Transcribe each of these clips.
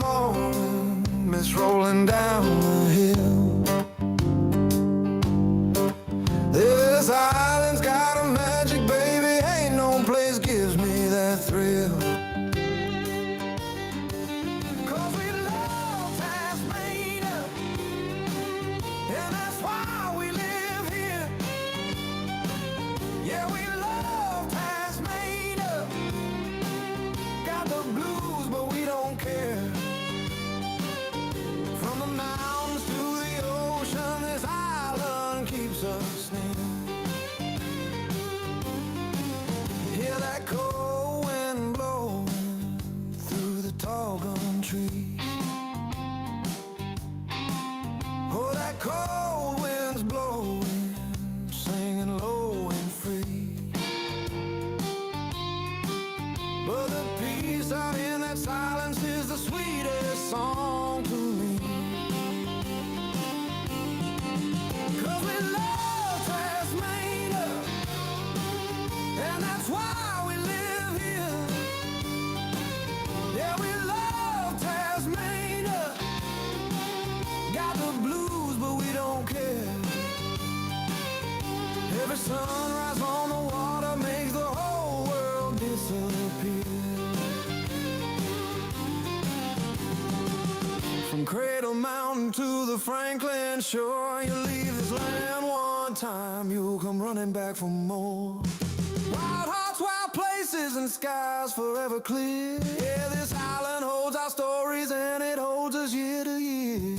morning mist rolling down the hill. This island's got a magic, baby, ain't no place gives me that thrill. 'Cause we love Tasmania, and that's why we live here. Yeah, we love Tasmania, got the blues but we don't care. From the mountains to the ocean, this island keeps us near. Hear that cold wind blowing through the tall gum trees. Oh, that cold wind's blowing, singing low and free. But the peace out in that silence is the sweetest song to me. 'Cause we love Tasmania, and that's why we live here. Yeah, we love Tasmania, got the blues but we don't care. Every sunrise on the water makes the whole world disappear. From Cradle Mountain to the Franklin shore, you leave this land one time, you'll come running back for more. Wild hearts, wild places, and skies forever clear. Yeah, this island holds our stories and it holds us year to year.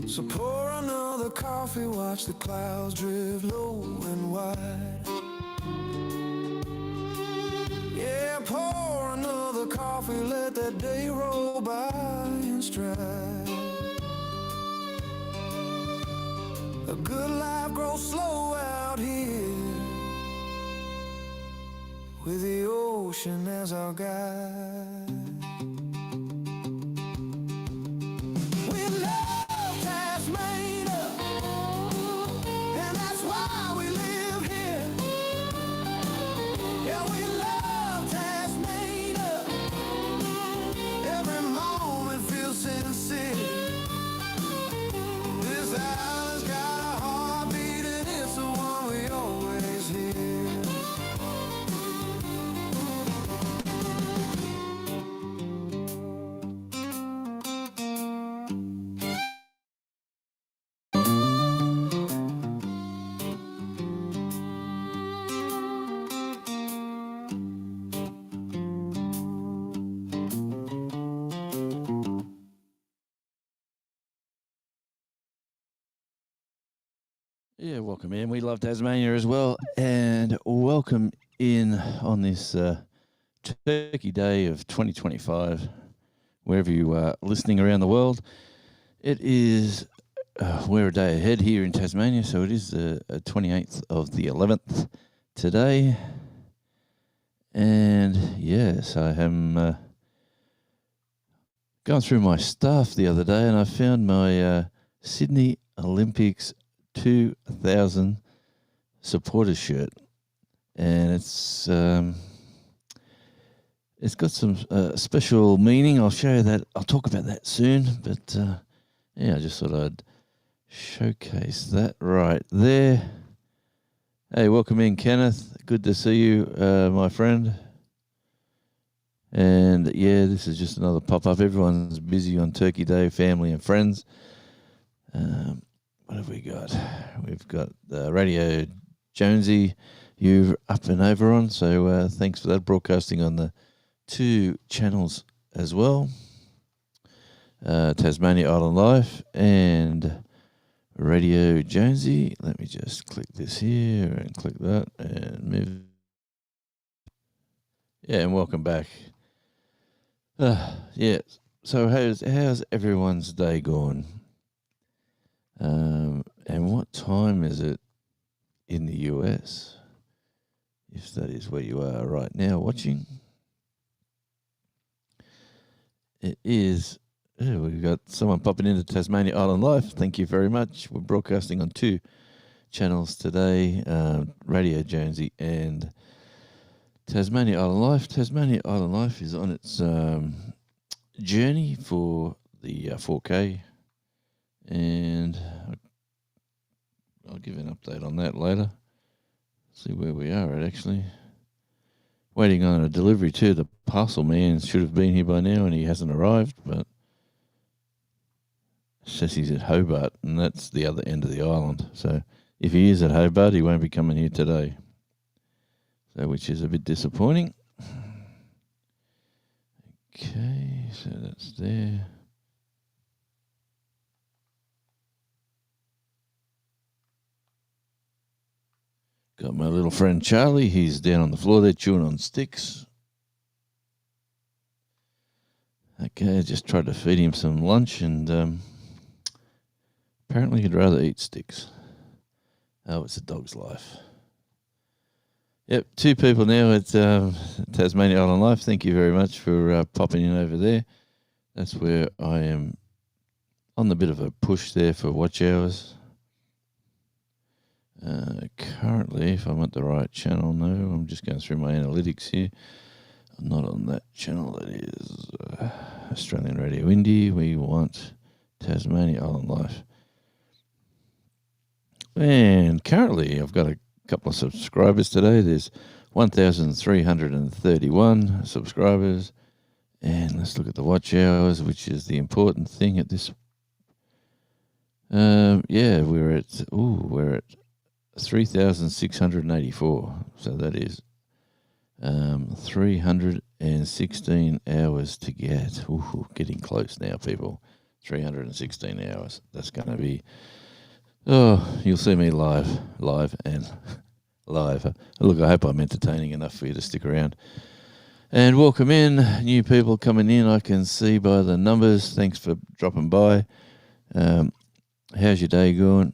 So pour another coffee, watch the clouds drift low and wide. Yeah, pour another coffee, let that day roll by in stride. A good life grows slow out here, with the ocean as our guide. We love Tasmania, and that's why we live here. Yeah, we love Tasmania, every moment feels sincere. This island's got a heartbeat and it's the one we always hear. Yeah, welcome in. We love Tasmania as well, and welcome in on this Turkey Day of 2025, wherever you are listening around the world. It is, we're a day ahead here in Tasmania, so it is the 28th of the 11th today. And yes, I am going through my stuff the other day, and I found my Sydney Olympics 2000 supporter shirt, and it's got some special meaning. I'll show you that. I'll talk about that soon, but yeah, I just thought I'd showcase that right there. Hey, welcome in, Kenneth. Good to see you, my friend. And yeah, this is just another pop-up. Everyone's busy on Turkey Day, family and friends. What have we got? We've got Radio Jonesy, you're up and over on, so thanks for that, broadcasting on the 2 channels as well. Tasmania Island Life and Radio Jonesy. Let me just click this here and click that and move. Yeah, and welcome back. Yeah, so how's everyone's day gone? And what time is it in the US, if that is where you are right now watching? It is, we've got someone popping into Tasmania Island Life. Thank you very much. We're broadcasting on 2 channels today, Radio Jonesy and Tasmania Island Life. Tasmania Island Life is on its journey for the 4K, and I'll give an update on that later. See where we are at, actually. Waiting on a delivery too. The parcel man should have been here by now, and he hasn't arrived, but says he's at Hobart, and that's the other end of the island. So if he is at Hobart, he won't be coming here today. So, which is a bit disappointing. Okay, so that's there. Got my little friend Charlie. He's down on the floor there chewing on sticks. Okay, I just tried to feed him some lunch, and apparently he'd rather eat sticks. Oh, it's a dog's life. Yep, 2 people now at Tasmania Island Life. Thank you very much for popping in over there. That's where I am on the bit of a push there for watch hours. Currently, if I'm at the right channel, no, I'm just going through my analytics here. I'm not on that channel. That is Australian Radio Indie. We want Tasmania Island Life. And currently, I've got a couple of subscribers today. There's 1,331 subscribers. And let's look at the watch hours, which is the important thing at this. We're at 3,684. So that is 316 hours to get. Ooh, getting close now, people. 316 hours. That's going to be... Oh, you'll see me live. Look, I hope I'm entertaining enough for you to stick around. And welcome in, new people coming in. I can see by the numbers. Thanks for dropping by. How's your day going?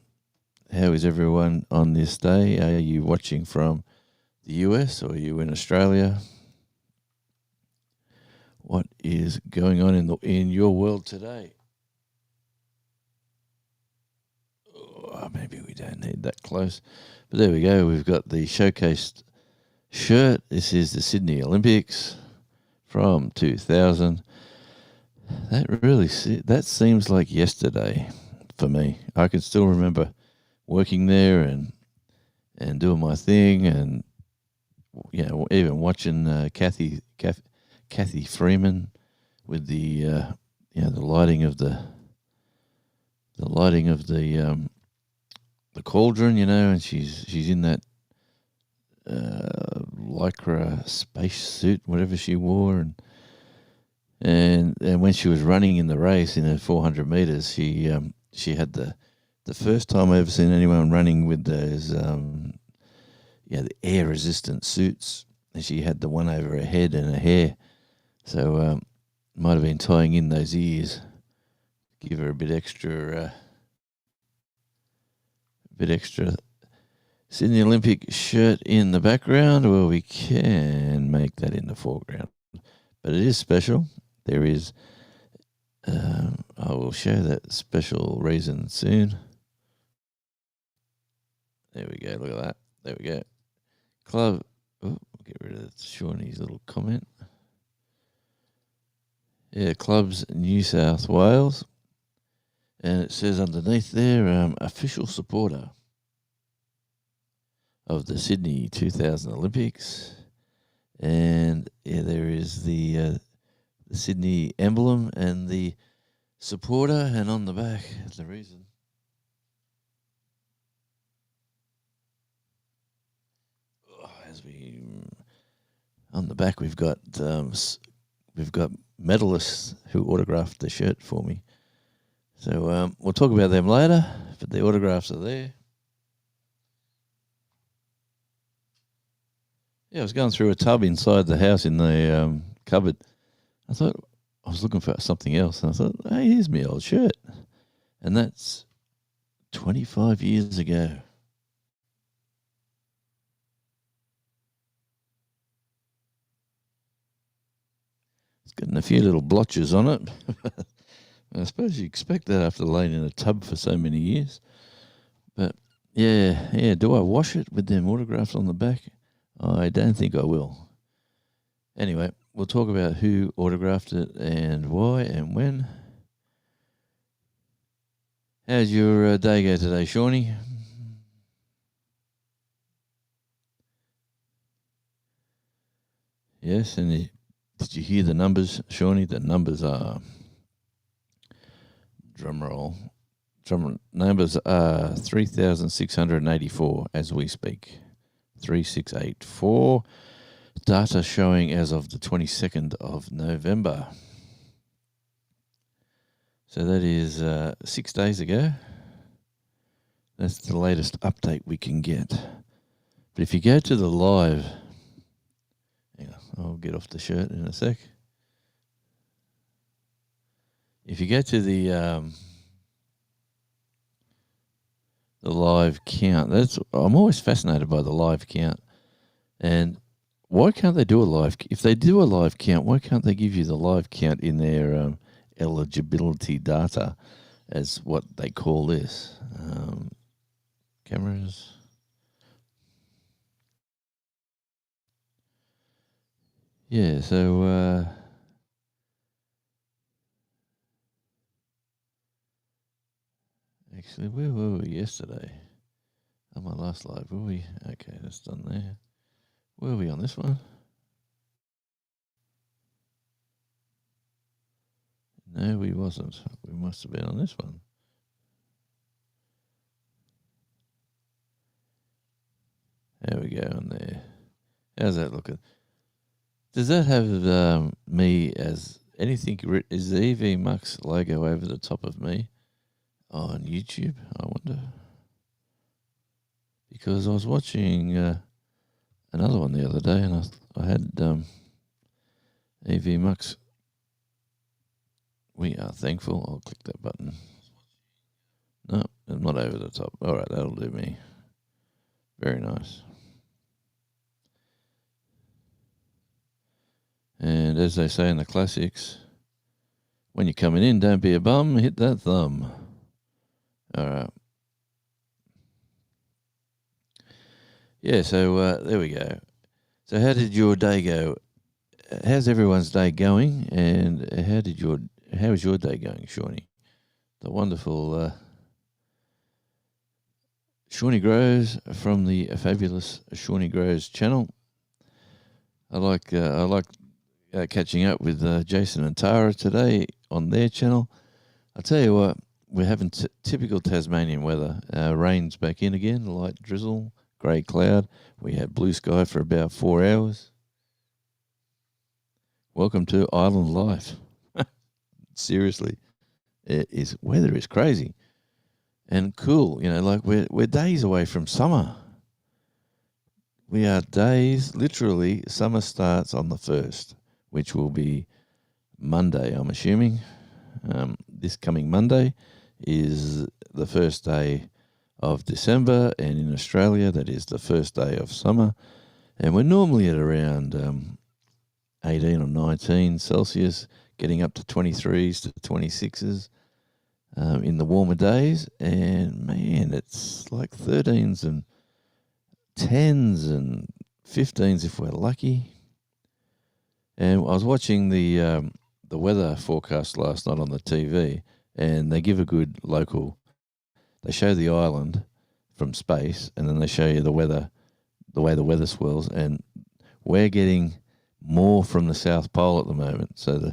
How is everyone on this day? Are you watching from the US or are you in Australia? What is going on in your world today? Maybe we don't need that close. But there we go. We've got the showcased shirt. This is the Sydney Olympics from 2000. That seems like yesterday for me. I can still remember working there and doing my thing, and even watching Kathy Freeman with the lighting of the cauldron, and she's in that lycra space suit, whatever she wore, and when she was running in the race in her 400 meters, she had the first time I ever seen anyone running with those the air resistant suits, and she had the one over her head and her hair, so might have been tying in those ears, give her a bit extra. Sydney Olympic shirt in the background. Well, we can make that in the foreground, but it is special. There is, I will show that special reason soon. There we go. Look at that. There we go. Club. Oh, get rid of Shawnee's little comment. Yeah, Clubs New South Wales. And it says underneath there, official supporter of the Sydney 2000 Olympics. And there is the Sydney emblem and the supporter, and on the back, the reason. On the back, we've got medalists who autographed the shirt for me. So we'll talk about them later, but the autographs are there. Yeah, I was going through a tub inside the house in the cupboard. I thought I was looking for something else, and I thought, hey, here's my old shirt. And that's 25 years ago. It's getting a few little blotches on it. I suppose you expect that after laying in a tub for so many years. But, yeah, do I wash it with them autographs on the back? I don't think I will. Anyway, we'll talk about who autographed it and why and when. How's your day go today, Shawnee? Yes, and did you hear the numbers, Shawnee? The numbers are, drum roll, numbers are 3,684 as we speak. 3684. Data showing as of the 22nd of November. So that is 6 days ago. That's the latest update we can get. But if you go to the live, I'll get off the shirt in a sec. If you go to the live count, I'm always fascinated by the live count. And why can't they do a live? If they do a live count, why can't they give you the live count in their eligibility data, as what they call this? Cameras. Yeah, so actually, where were we yesterday? On my last live, were we? Okay, that's done there. Were we on this one? No, we wasn't. We must have been on this one. There we go, on there. How's that looking? Does that have me as anything? Is the EV Mux logo over the top of me on YouTube? I wonder. Because I was watching another one the other day, and I had EV Mux. We are thankful. I'll click that button. No, I'm not over the top. All right, that'll do me. Very nice. And as they say in the classics, when you're coming in, don't be a bum, hit that thumb. All right. Yeah, so there we go. So how did your day go? How's everyone's day going? And how is your day going, Shawnee? The wonderful Shawnee Grows from the fabulous Shawnee Grows channel. I like catching up with Jason and Tara today on their channel. I'll tell you what, we're having typical Tasmanian weather. Rain's back in again, light drizzle, grey cloud. We had blue sky for about 4 hours. Welcome to island life. Seriously, weather is crazy and cool. Like we're days away from summer. We are days, literally. Summer starts on the 1st, which will be Monday, I'm assuming. This coming Monday is the first day of December, and in Australia, that is the first day of summer. And we're normally at around 18 or 19 Celsius, getting up to 23s to 26s in the warmer days. And, man, it's like 13s and 10s and 15s if we're lucky. And I was watching the weather forecast last night on the TV, and they give a good local. They show the island from space, and then they show you the weather, the way the weather swirls, and we're getting more from the South Pole at the moment. So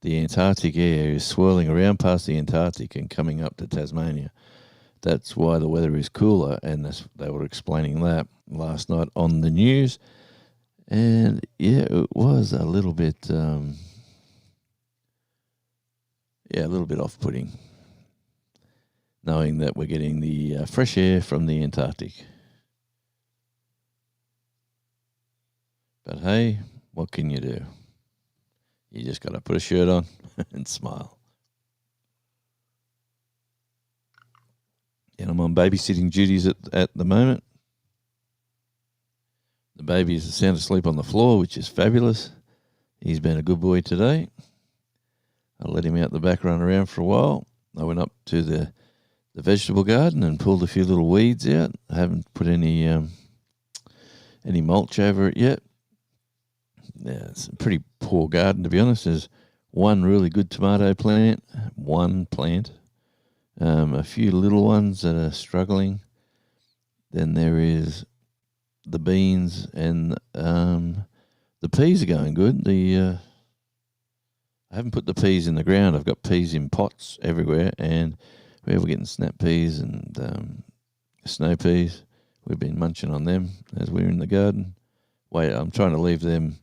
the Antarctic air is swirling around past the Antarctic and coming up to Tasmania. That's why the weather is cooler, and they were explaining that last night on the news. And yeah, it was a little bit, a little bit off-putting, knowing that we're getting the fresh air from the Antarctic. But hey, what can you do? You just got to put a shirt on and smile. And I'm on babysitting duties at the moment. The baby is sound asleep on the floor, which is fabulous. He's been a good boy today. I let him out the back, run around for a while. I went up to the vegetable garden and pulled a few little weeds out. I haven't put any mulch over it yet. it's a pretty poor garden, to be honest. There's one really good tomato plant, a few little ones that are struggling. Then there is the beans, and the peas are going good. I haven't put the peas in the ground. I've got peas in pots everywhere, and we're getting snap peas and snow peas. We've been munching on them as we're in the garden. Wait, I'm trying to leave them,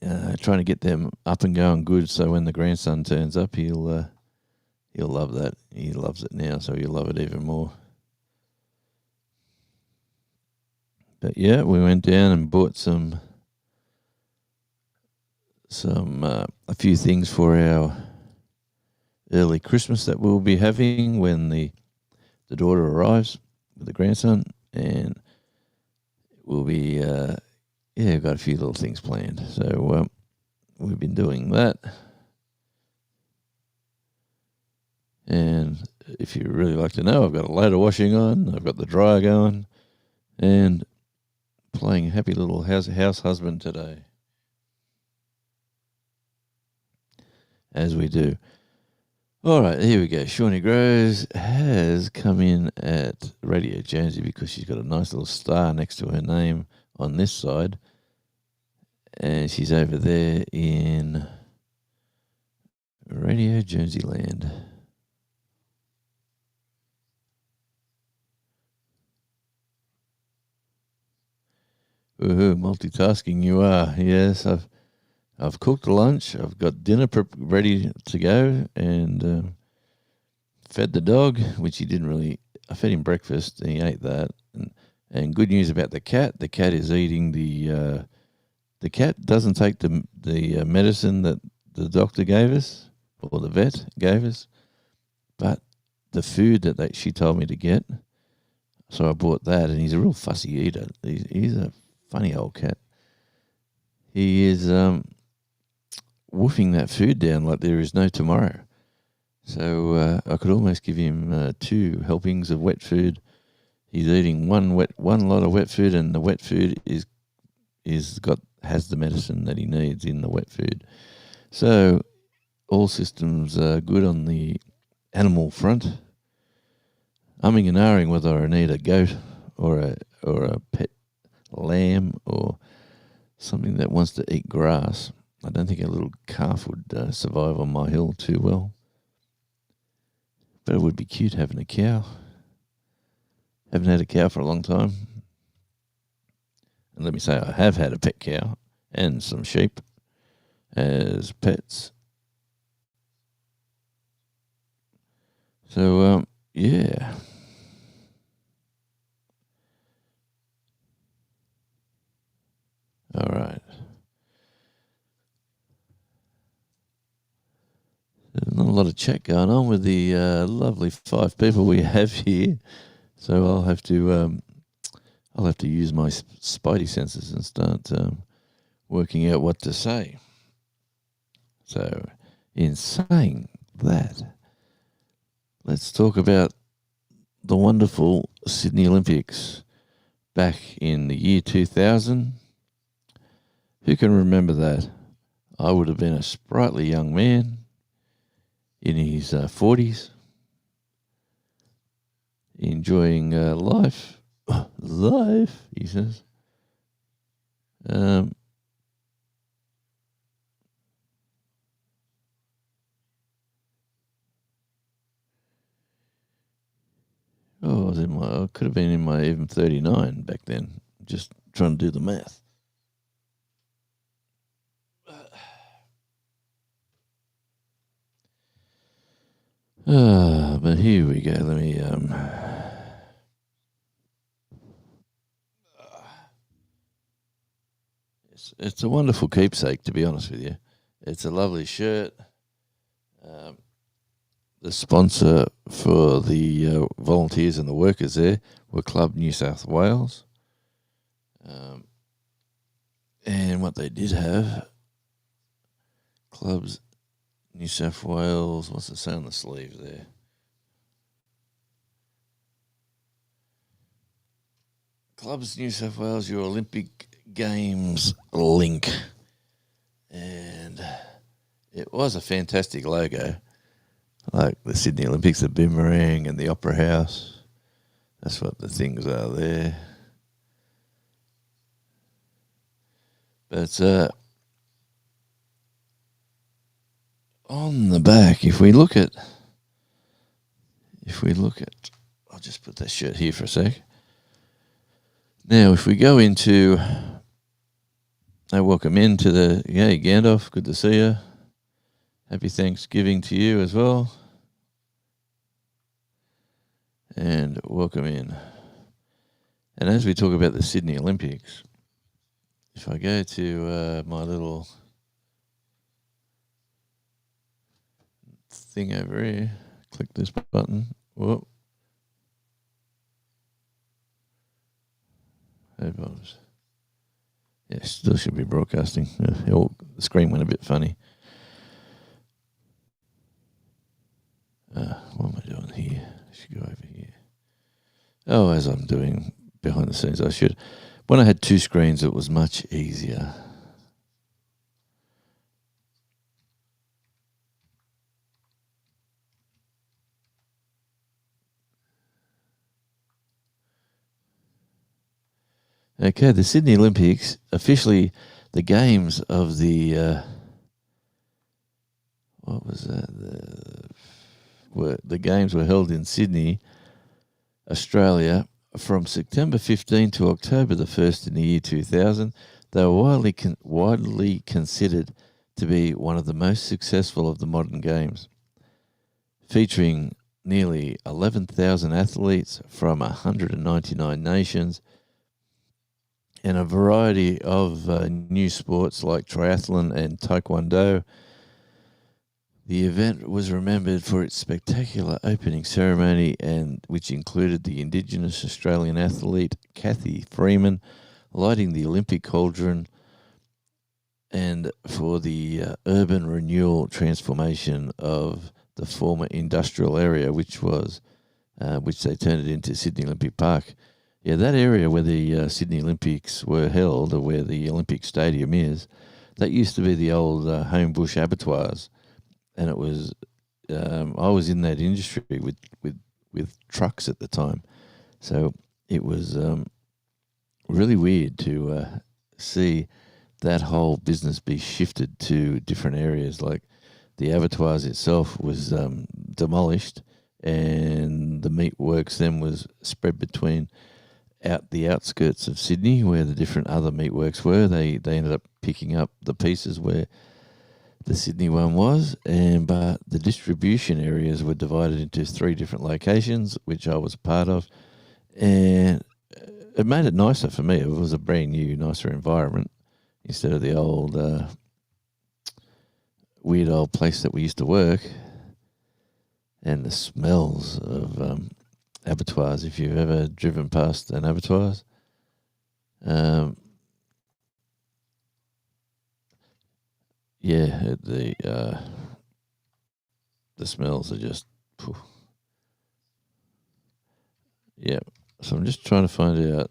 trying to get them up and going good. So when the grandson turns up, he'll love that. He loves it now, so he'll love it even more. But yeah, we went down and bought a few things for our early Christmas that we'll be having when the daughter arrives with the grandson, and we'll be we've got a few little things planned. So we've been doing that, and if you really like to know, I've got a load of washing on. I've got the dryer going, and playing happy little house husband today, as we do. All right, here we go. Shawnee Groves has come in at Radio Jonesy because she's got a nice little star next to her name on this side, and she's over there in Radio Jonesy land. Woohoo, multitasking you are. Yes, I've cooked lunch. I've got dinner ready to go, and fed the dog, which he didn't really. I fed him breakfast, and he ate that. And good news about the cat. The cat is eating the. The cat doesn't take the medicine that the doctor gave us, or the vet gave us, but the food that she told me to get. So I bought that, and he's a real fussy eater. He's a funny old cat. He is woofing that food down like there is no tomorrow. So I could almost give him 2 helpings of wet food. He's eating one lot of wet food, and the wet food has the medicine that he needs in the wet food. So all systems are good on the animal front. Umming and ahhing whether I need a goat or a pet lamb or something that wants to eat grass. I don't think a little calf would survive on my hill too well. But it would be cute having a cow. Haven't had a cow for a long time. And let me say, I have had a pet cow and some sheep as pets. So, yeah. All right. There's not a lot of chat going on with the lovely 5 people we have here, so I'll have to use my spidey senses and start working out what to say. So, in saying that, let's talk about the wonderful Sydney Olympics back in the year 2000. Who can remember that? I would have been a sprightly young man in his 40s, enjoying life. Life, he says. I could have been in my even 39 back then, just trying to do the math. But here we go. Let me It's a wonderful keepsake, to be honest with you. It's a lovely shirt. The sponsor for the volunteers and the workers there were Club New South Wales. And what they did have, Clubs New South Wales, what's it say on the sleeve there? Clubs New South Wales, your Olympic Games link, and it was a fantastic logo, like the Sydney Olympics, the boomerang, and the Opera House. That's what the things are there. But on the back, if we look at, I'll just put that shirt here for a sec. Now, if we go into, welcome into the, Gandalf, good to see you. Happy Thanksgiving to you as well. And welcome in. And as we talk about the Sydney Olympics, if I go to my little thing over here, click this button. Whoop. Yeah, still should be broadcasting. The screen went a bit funny. What am I doing here? I should go over here. Oh, as I'm doing behind the scenes, I should. When I had two screens, it was much easier. Okay, the Sydney Olympics, officially the games of the, what was that? The games were held in Sydney, Australia, from September 15 to October the 1st in the year 2000. They were widely considered to be one of the most successful of the modern games, featuring nearly 11,000 athletes from 199 nations and a variety of new sports like triathlon and taekwondo. The event was remembered for its spectacular opening ceremony, and which included the Indigenous Australian athlete Cathy Freeman lighting the Olympic cauldron, and for the urban renewal transformation of the former industrial area, which they turned it into Sydney Olympic Park. Yeah, that area where the Sydney Olympics were held, or where the Olympic Stadium is, that used to be the old Homebush abattoirs, and it was. I was in that industry with trucks at the time, so it was really weird to see that whole business be shifted to different areas. Like the abattoirs itself was demolished, and the meat works then was spread between the outskirts of Sydney, where the different other meatworks were. They ended up picking up the pieces where the Sydney one was, but the distribution areas were divided into 3 different locations, which I was a part of, and it made it nicer for me. It was a brand new, nicer environment instead of the old weird old place that we used to work, and the smells of abattoirs. If you've ever driven past an abattoir, the smells are just, phew. Yeah. So I'm just trying to find out.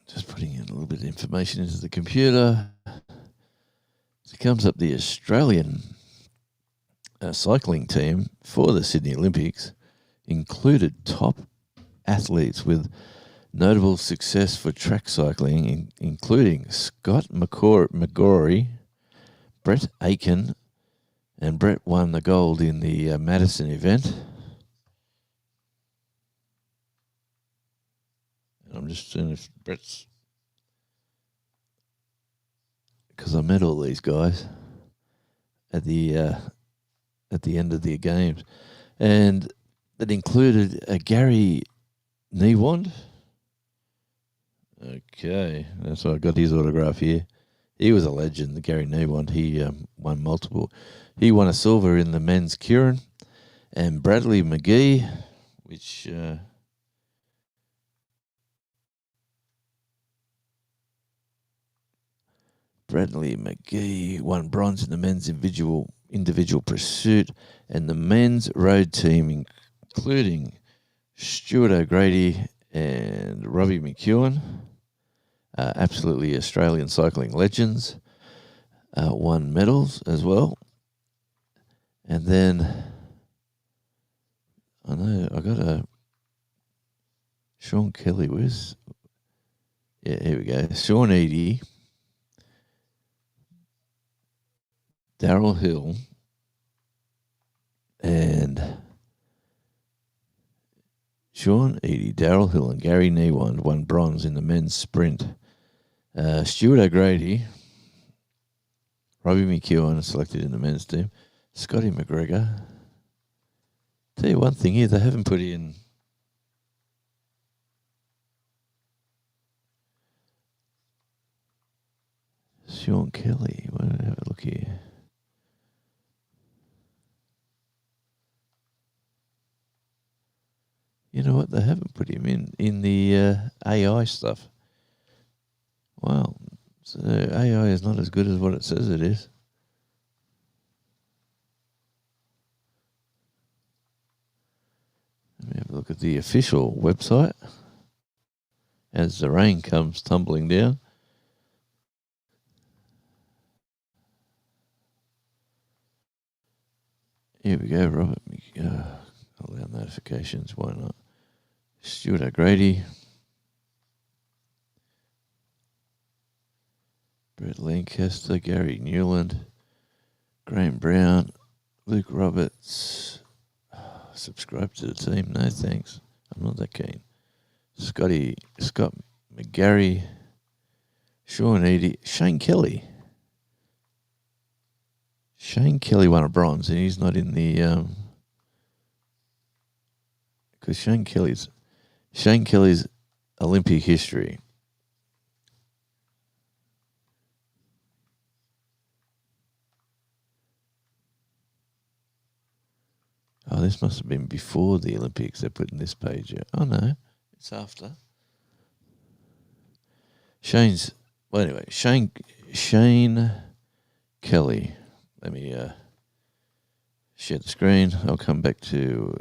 Just putting in a little bit of information into the computer. So it comes up the Australian cycling team for the Sydney Olympics included top athletes with notable success for track cycling, including Scott McGorry, Brett Aiken, and Brett won the gold in the Madison event. I'm just seeing if Brett's, because I met all these guys at the end of the games, and it included Gary Newand. Okay, that's why I got his autograph here. He was a legend, Gary Newand. He won multiple. He won a silver in the men's Keirin, and Bradley McGee, which Bradley McGee won bronze in the men's individual pursuit, and the men's road team, including Stuart O'Grady and Robbie McEwen, absolutely Australian cycling legends, won medals as well. And then I know I got a Sean Kelly. Here we go. Sean Eady, Daryl Hill, and Sean Eady, Daryl Hill, and Gary Newand won bronze in the men's sprint. Stuart O'Grady, Robbie McEwen selected in the men's team. Scotty McGregor. Tell you one thing here, they haven't put in Sean Kelly. Why don't I have a look here? You know what? They haven't put him in the AI stuff. Wow. So AI is not as good as what it says it is. Let me have a look at the official website as the rain comes tumbling down. Here we go, Robert. Allow notifications. Why not? Stuart O'Grady. Brett Lancaster, Gary Newland, Graham Brown, Luke Roberts. Subscribe to the team. No thanks. I'm not that keen. Scott McGarry, Sean Eady, Shane Kelly. Shane Kelly won a bronze, and he's not in the because Shane Kelly's Olympic history. Oh, this must have been before the Olympics. They're putting this page out. Oh no, it's after. Shane Kelly. Let me share the screen. I'll come back to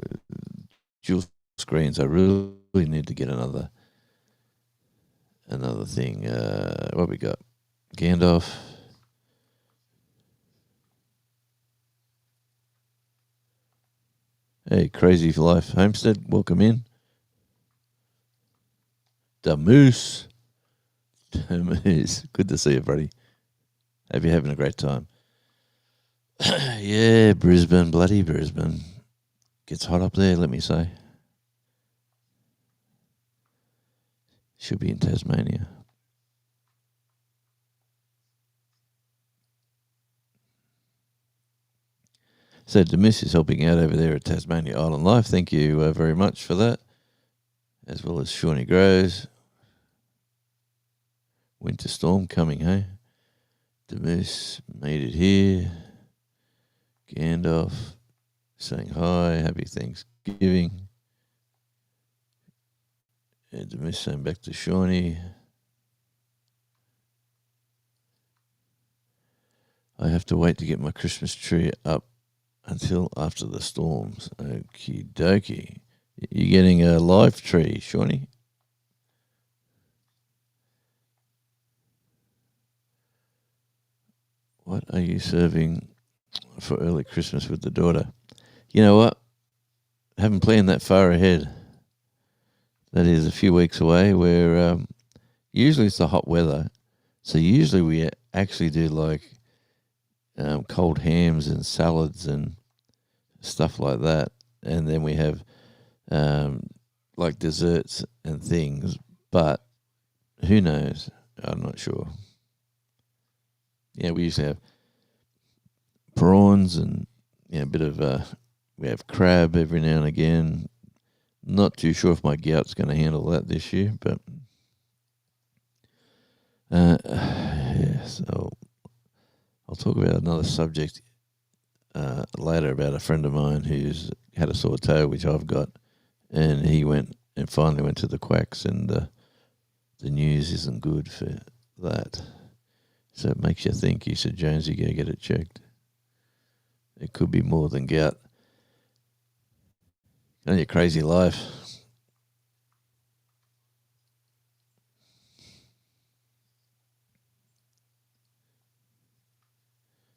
dual screens. I really need to get another thing. What we got? Gandalf. Hey, Crazy Life Homestead, welcome in. The Moose. Good to see you, buddy. Hope you're having a great time. Yeah, Brisbane, bloody Brisbane. Gets hot up there, let me say. Should be in Tasmania. So Demis is helping out over there at Tasmania Island Life. Thank you very much for that. As well as Shawnee Grows. Winter storm coming, hey? Demis made it here. Gandalf saying hi. Happy Thanksgiving. And Demis saying back to Shawnee. I have to wait to get my Christmas tree up until after the storms. Okie dokie. You getting a live tree, Shawnee? What are you serving for early Christmas with the daughter? You know what? I haven't planned that far ahead. That is a few weeks away, where usually it's the hot weather. So usually we actually do like cold hams and salads and stuff like that. And then we have like desserts and things. But who knows? I'm not sure. Yeah, we usually have prawns and a bit of we have crab every now and again. Not too sure if my gout's going to handle that this year, but so I'll talk about another subject later about a friend of mine who's had a sore toe, which I've got, and he finally went to the quacks, and the news isn't good for that. So it makes you think. You said, Jonesy, go get it checked. It could be more than gout. On your crazy life.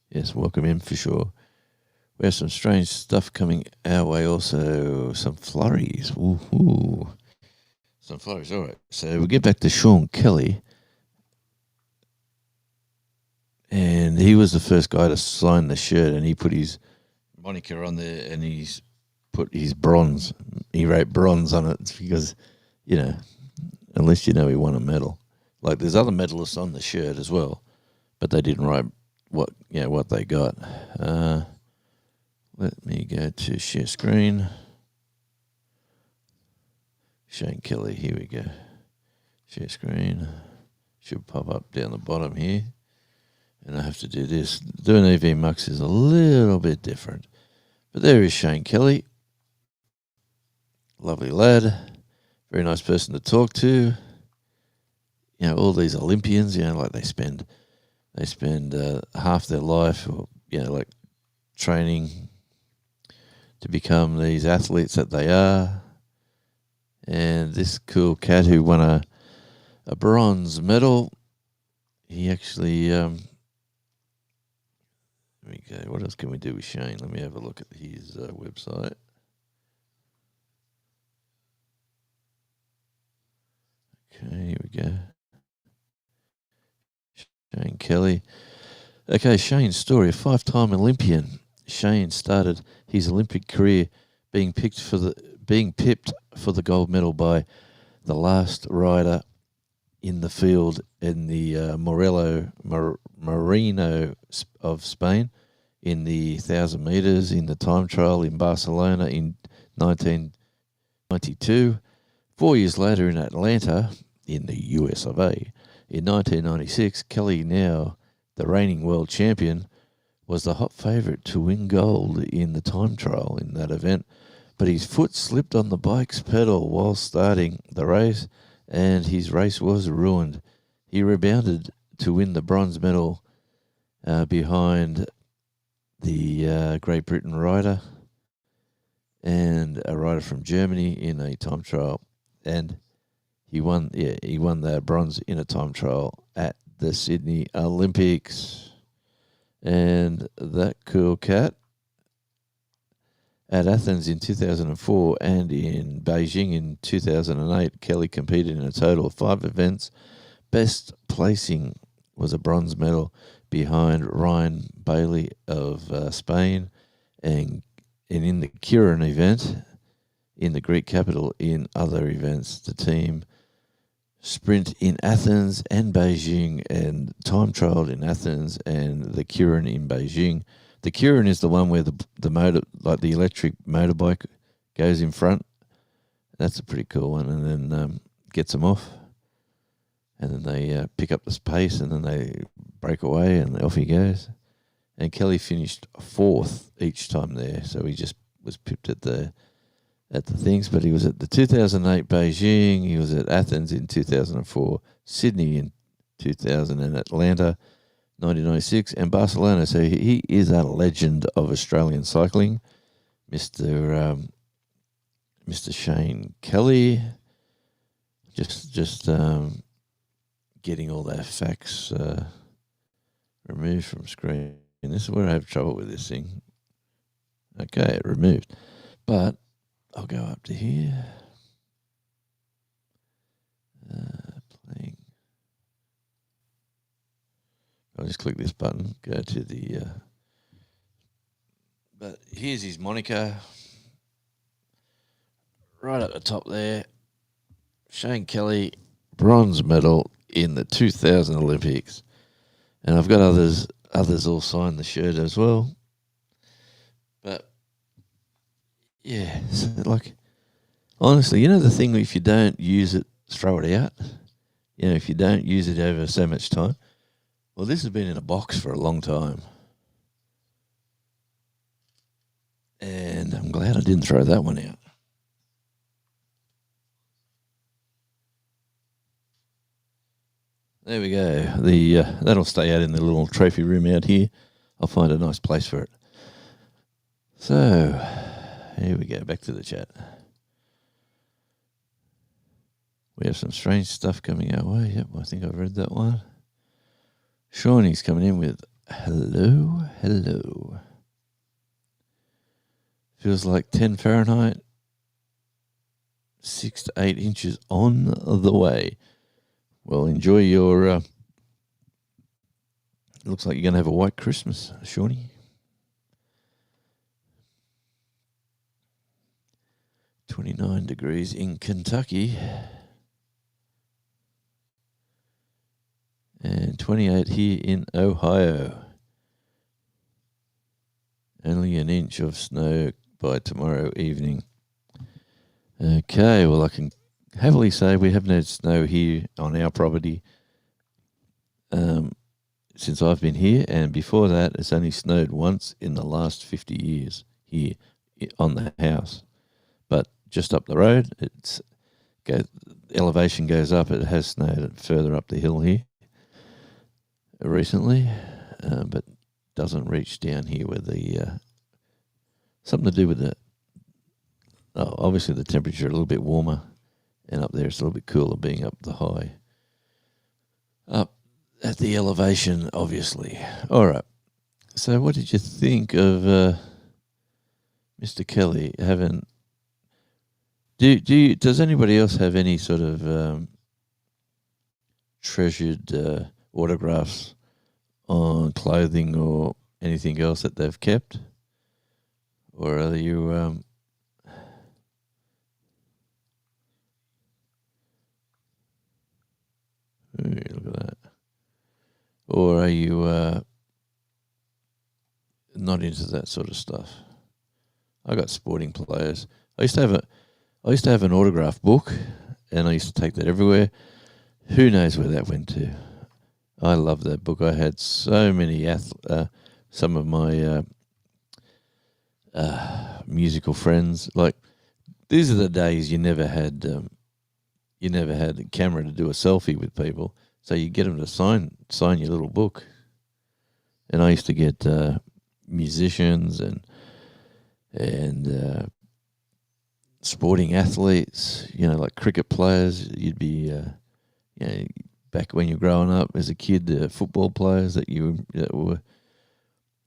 Yes, welcome in for sure. We have some strange stuff coming our way also. Some flurries. Ooh. Some flurries. All right. So we get back to Sean Kelly. And he was the first guy to sign the shirt, and he put his moniker on there, and he's put his bronze. He wrote bronze on it because, unless he won a medal. Like there's other medalists on the shirt as well, but they didn't write what they got. Let me go to share screen. Shane Kelly, here we go. Share screen. Should pop up down the bottom here. And I have to do this. Doing EV Mux is a little bit different. But there is Shane Kelly. Lovely lad. Very nice person to talk to. All these Olympians, like they spend half their life, like training to become these athletes that they are. And this cool cat who won a bronze medal, he actually, there we go. What else can we do with Shane? Let me have a look at his website. Okay, here we go. Shane Kelly. Okay, Shane's story. A 5-time Olympian. Shane started his Olympic career being pipped for the gold medal by the last rider in the field in the Marino of Spain in the 1,000 metres in the time trial in Barcelona in 1992. 4 years later in Atlanta in the US of A. In 1996, Kelly, now the reigning world champion, was the hot favourite to win gold in the time trial in that event, but his foot slipped on the bike's pedal while starting the race, and his race was ruined. He rebounded to win the bronze medal behind the Great Britain rider and a rider from Germany in a time trial, and he won the bronze in a time trial at the Sydney Olympics. And that cool cat, at Athens in 2004 and in Beijing in 2008, Kelly competed in a total of 5 events. Best placing was a bronze medal behind Ryan Bailey of Spain, and in the Kirin event in the Greek capital. In other events, the team sprint in Athens and Beijing, and time trialed in Athens and the Kirin in Beijing. The Kirin is the one where the motor, like the electric motorbike, goes in front. That's a pretty cool one, and then gets them off, and then they pick up the pace, and then they break away, and off he goes. And Kelly finished 4th each time there, so he just was pipped at the things. But he was at the 2008 Beijing, he was at Athens in 2004, Sydney in 2000, and Atlanta 1996, and Barcelona. So he is a legend of Australian cycling, Mr. Shane Kelly. Just getting all their facts removed from screen. And this is where I have trouble with this thing. Okay, it removed. But I'll go up to here. Playing. I'll just click this button, go to the... but here's his moniker. Right at the top there. Shane Kelly, bronze medal in the 2000 Olympics. And I've got others all signed the shirt as well. But, yeah, so like, honestly, the thing, if you don't use it, throw it out. If you don't use it over so much time. Well, this has been in a box for a long time. And I'm glad I didn't throw that one out. There we go. That'll stay out in the little trophy room out here. I'll find a nice place for it. So, here we go. Back to the chat. We have some strange stuff coming our way. Yep, I think I've read that one. Shawnee's coming in with hello, hello. Feels like 10 Fahrenheit, 6 to 8 inches on the way. Well, enjoy your. Looks like you're going to have a white Christmas, Shawnee. 29 degrees in Kentucky. And 28 here in Ohio. Only an inch of snow by tomorrow evening. Okay, well, I can happily say we haven't had snow here on our property since I've been here, and before that, it's only snowed once in the last 50 years here on the house. But just up the road, elevation goes up. It has snowed further up the hill here recently, but doesn't reach down here where the something to do with the obviously the temperature a little bit warmer, and up there it's a little bit cooler being up the high. Up at the elevation, obviously. All right. So what did you think of Mr. Kelly having... Does anybody else have any sort of treasured autographs on clothing or anything else that they've kept? Or are you... look at that. Or are you not into that sort of stuff? I got sporting players. I used to have an autograph book, and I used to take that everywhere. Who knows where that went to? I love that book. I had so many some of my musical friends. Like, these are the days you never had a camera to do a selfie with people, so you get them to sign your little book. And I used to get musicians and sporting athletes, like cricket players. You'd be, back when you're growing up as a kid, football players that were.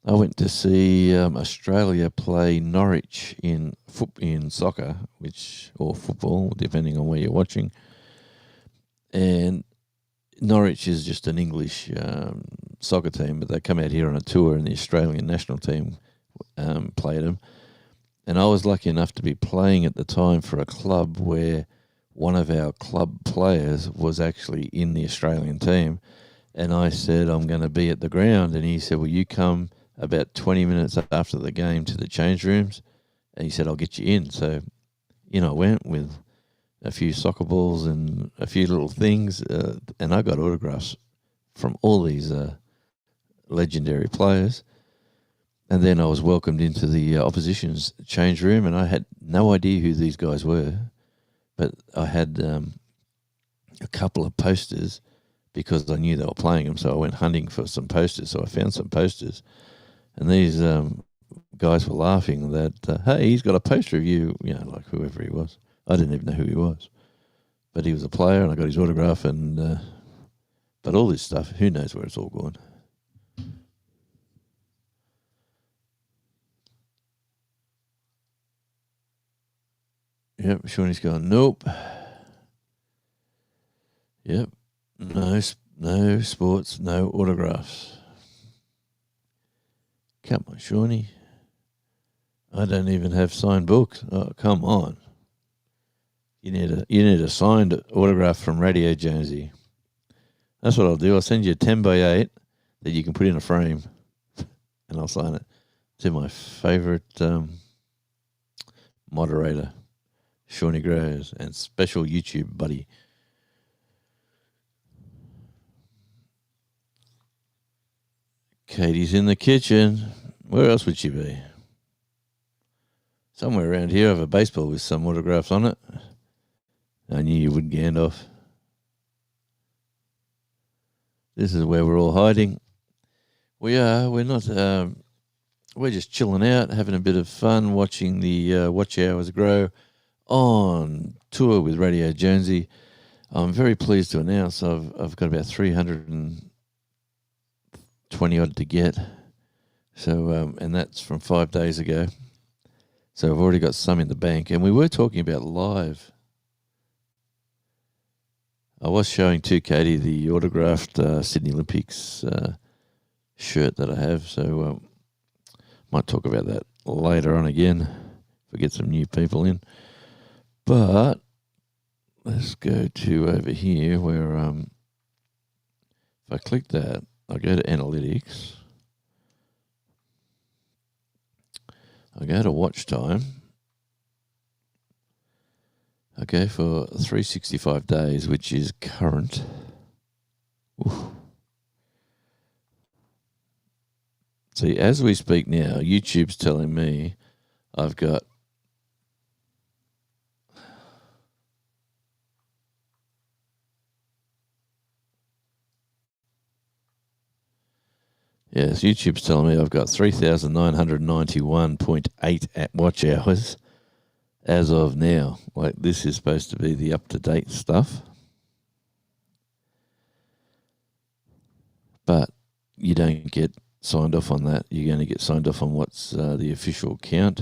I went to see Australia play Norwich in soccer, or football, depending on where you're watching. And Norwich is just an English soccer team, but they come out here on a tour, and the Australian national team played them. And I was lucky enough to be playing at the time for a club where one of our club players was actually in the Australian team. And I said, I'm going to be at the ground. And he said, will you come about 20 minutes after the game to the change rooms? And he said, I'll get you in. So, I went with a few soccer balls and a few little things, and I got autographs from all these legendary players. And then I was welcomed into the opposition's change room, and I had no idea who these guys were, but I had a couple of posters because I knew they were playing them, so I went hunting for some posters. So I found some posters, and these guys were laughing that, hey, he's got a poster of you, like whoever he was. I didn't even know who he was, but he was a player, and I got his autograph. And but all this stuff, who knows where it's all gone? Yep, Shawnee's going, nope. Yep, no sports, no autographs. Come on, Shawnee. I don't even have signed books. Oh, come on. You need a signed autograph from Radio Jonesy. That's what I'll do. I'll send you a 10 by 8 that you can put in a frame, and I'll sign it to my favourite moderator, Shawnee Grows, and special YouTube buddy. Katie's in the kitchen. Where else would she be? Somewhere around here I have a baseball with some autographs on it. I knew you would, Gandalf. This is where we're all hiding. We are. We're not. We're just chilling out, having a bit of fun, watching the Watch Hours grow on tour with Radio Jonesy. I'm very pleased to announce I've got about 320 odd to get. So, and that's from 5 days ago. So I've already got some in the bank. And we were talking about live. I was showing to Katie the autographed Sydney Olympics shirt that I have. So might talk about that later on again if we get some new people in. But let's go to over here where if I click that, I go to analytics. I go to watch time. I go for 365 days, which is current. Oof. See, as we speak now, YouTube's telling me I've got Yes, YouTube's telling me I've got 3,991.8 at watch hours as of now. Like, this is supposed to be the up-to-date stuff. But you don't get signed off on that. You're going to get signed off on what's the official count.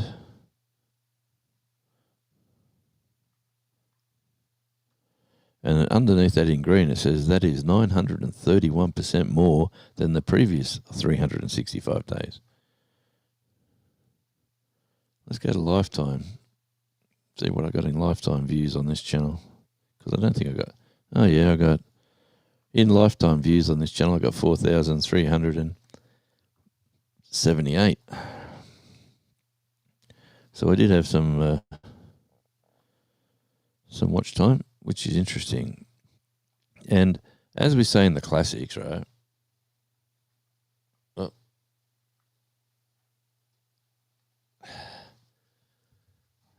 And underneath that in green, it says that is 931% more than the previous 365 days. Let's go to lifetime. See what I got in lifetime views on this channel. Because I don't think I got... Oh, yeah, I got... In lifetime views on this channel, I got 4,378. So I did have some watch time, which is interesting. And as we say in the classics, right? Oh.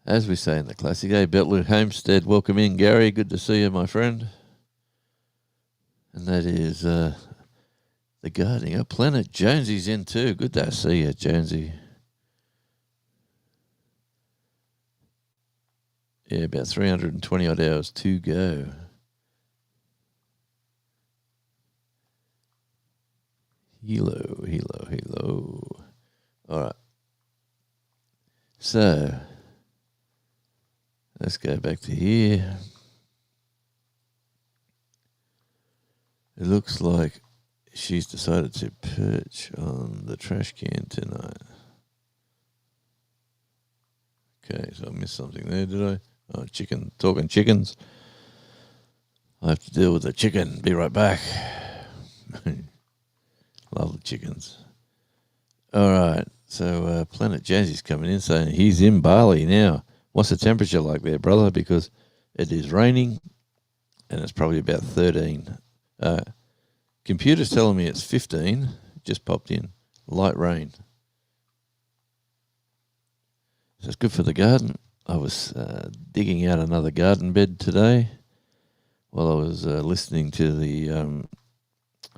As we say in the classic, hey, Beltwood Homestead, welcome in, Gary. Good to see you, my friend. And that is the gardening. Oh, Planet Jonesy's in too. Good to see you, Jonesy. Yeah, about 320 odd hours to go. Hello. All right. So, let's go back to here. It looks like she's decided to perch on the trash can tonight. Okay, so I missed something there, did I? Oh, chicken. Talking chickens. I have to deal with the chicken. Be right back. Love the chickens. All right. So Planet Jazzy's coming in saying he's in Bali now. What's the temperature like there, brother? Because it is raining and it's probably about 13. Computer's telling me it's 15. Just popped in. Light rain. So it's good for the garden. I was digging out another garden bed today while I was listening to the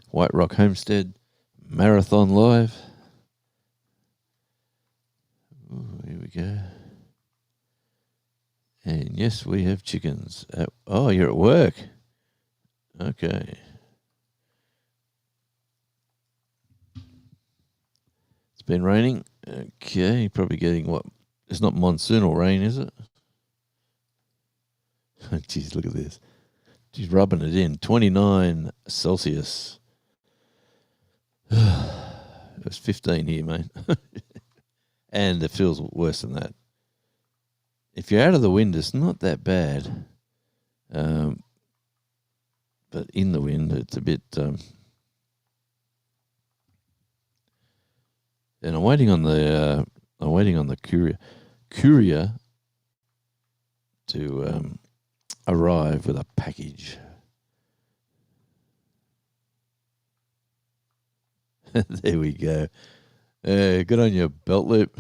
White Rock Homestead Marathon Live. Ooh, here we go. And yes, we have chickens. Oh, you're at work. Okay. It's been raining. Okay, probably getting what? It's not monsoonal rain, is it? Jeez, look at this. She's rubbing it in. 29 Celsius. It was 15 here, mate. And it feels worse than that. If you're out of the wind, it's not that bad. But in the wind, it's a bit... and I'm waiting on the courier to arrive with a package. There we go. Good on your belt loop.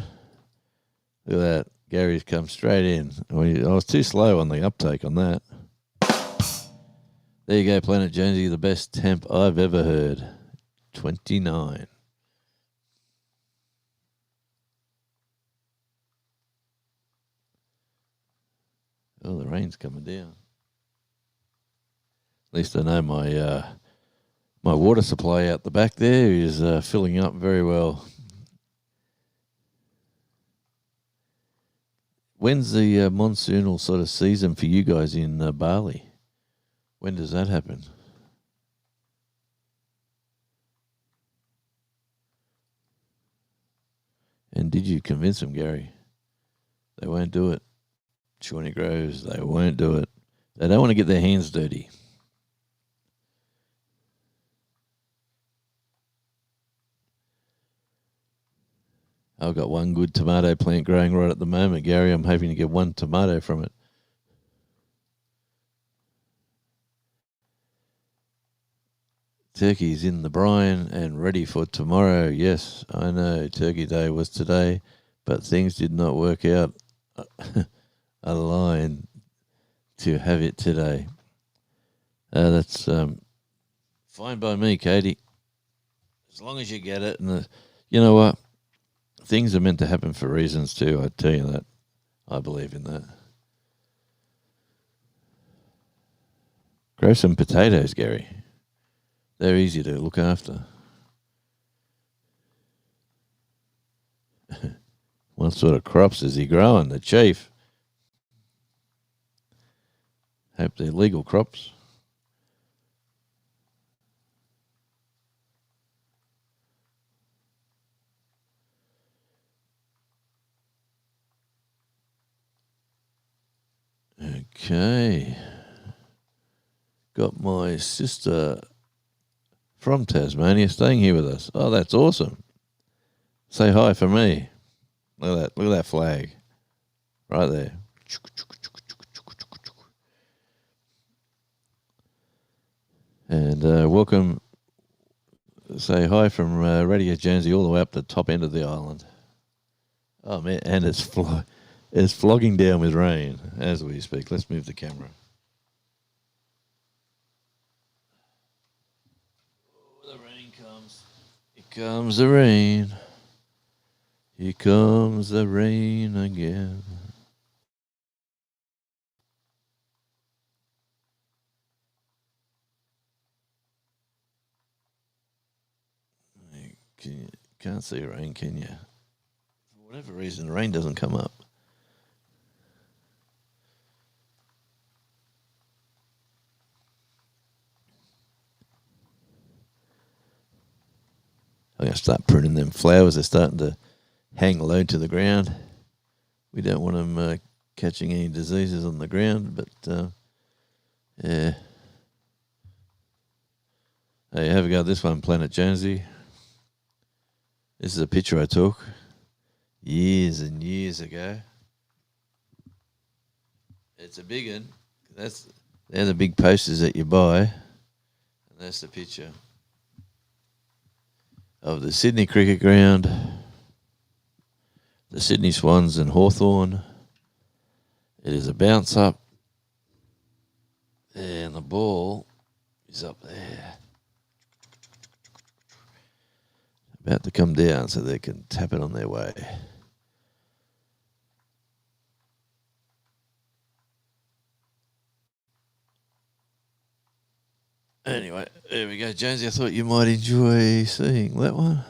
Look at that. Gary's come straight in. I was too slow on the uptake on that. There you go, Planet Jonesy, the best temp I've ever heard. 29. Oh, the rain's coming down. At least I know my water supply out the back there is filling up very well. When's the monsoonal sort of season for you guys in Bali? When does that happen? And did you convince them, Gary? They won't do it. Shawnee Groves, they won't do it. They don't want to get their hands dirty. I've got one good tomato plant growing right at the moment, Gary. I'm hoping to get one tomato from it. Turkey's in the brine and ready for tomorrow. Yes, I know Turkey Day was today, but things did not work out aligned to have it today. That's fine by me, Katie. As long as you get it. And you know what? Things are meant to happen for reasons too. I tell you that. I believe in that. Grow some potatoes, Gary. They're easy to look after. What sort of crops is he growing? The chief. Hope they're legal crops. Okay. Got my sister from Tasmania staying here with us. Oh, that's awesome. Say hi for me. Look at that. Look at that flag. Right there. And welcome. Say hi from Radio Jonesy all the way up the top end of the island. Oh, man. And it's flogging down with rain as we speak. Let's move the camera. Oh, the rain comes. Here comes the rain. Here comes the rain again. Can't see rain, can you? For whatever reason, the rain doesn't come up. I'm going to start pruning them flowers. They're starting to hang low to the ground. We don't want them catching any diseases on the ground, but yeah. Hey, have a go at this one, Planet Jonesy. This is a picture I took years and years ago. It's a big one. They're the big posters that you buy. And that's the picture of the Sydney Cricket Ground, the Sydney Swans and Hawthorn. It is a bounce up. And the ball is up there. About to come down so they can tap it on their way. Anyway, there we go, Jonesy. I thought you might enjoy seeing that one.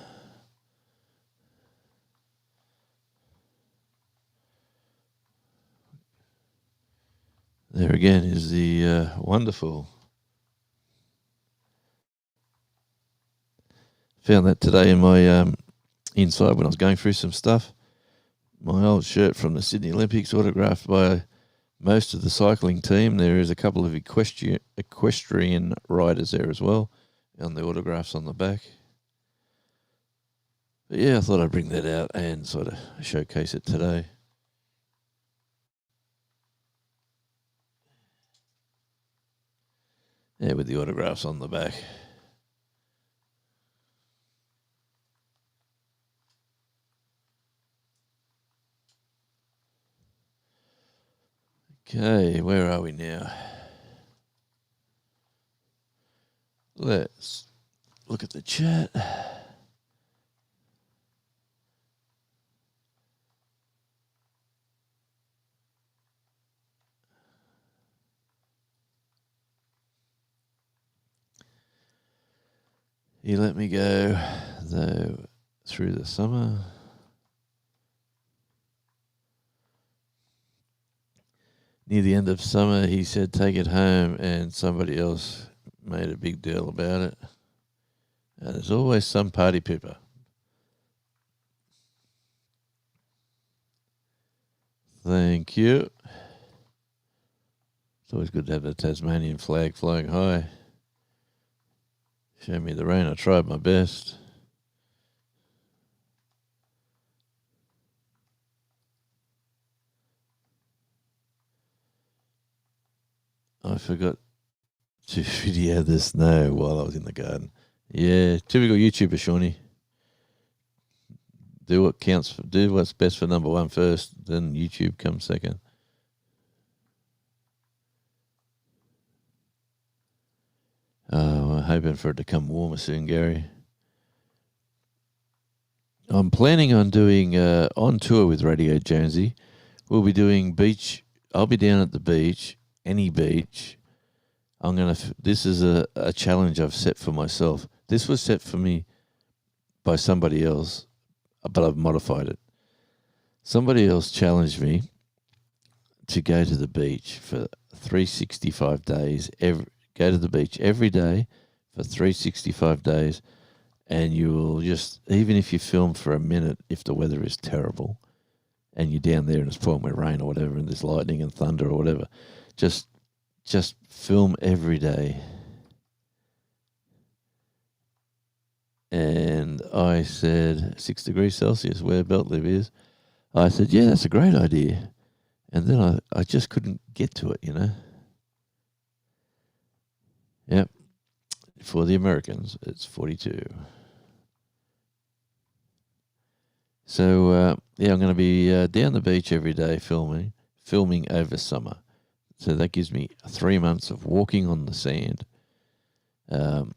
There again is the wonderful. Found that today in my inside when I was going through some stuff. My old shirt from the Sydney Olympics, autographed by most of the cycling team. There is a couple of equestrian riders there as well, and the autographs on the back. But yeah, I thought I'd bring that out and sort of showcase it today. Yeah, with the autographs on the back. Okay, where are we now? Let's look at the chat. He let me go, though, through the summer. Near the end of summer, he said, take it home, and somebody else made a big deal about it. And there's always some party pooper. Thank you. It's always good to have the Tasmanian flag flying high. Show me the rain. I tried my best. I forgot to video the snow while I was in the garden. Yeah, typical YouTuber, Shawnee. Do what counts. Do what's best for number one first, then YouTube comes second. Oh, I'm hoping for it to come warmer soon, Gary. I'm planning on doing on tour with Radio Jonesy. We'll be doing beach. I'll be down at the beach, any beach. This is a challenge I've set for myself. This was set for me by somebody else, but I've modified it. Somebody else challenged me to go to the beach for 365 days. Go to the beach every day for 365 days, and you will just, even if you film for a minute, if the weather is terrible, and you're down there and it's pouring with rain or whatever, and there's lightning and thunder or whatever, just film every day. And I said, 6 degrees Celsius, where Beltlib is. I said, yeah, that's a great idea. And then I just couldn't get to it, you know. Yep. For the Americans, it's 42. So, yeah, I'm going to be down the beach every day filming over summer. So that gives me 3 months of walking on the sand and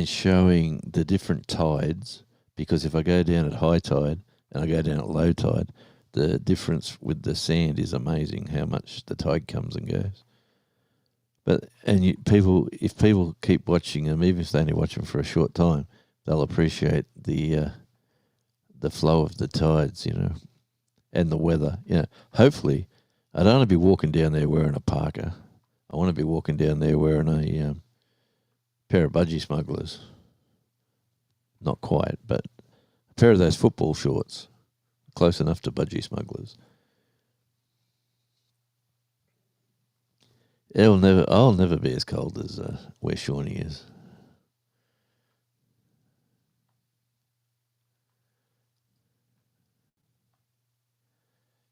showing the different tides, because if I go down at high tide and I go down at low tide, the difference with the sand is amazing, how much the tide comes and goes. But if people keep watching them, even if they only watch them for a short time, they'll appreciate the flow of the tides, you know, and the weather. You know, hopefully, I don't want to be walking down there wearing a parka. I want to be walking down there wearing a pair of budgie smugglers. Not quite, but a pair of those football shorts, close enough to budgie smugglers. I'll never be as cold as where Shawnee is.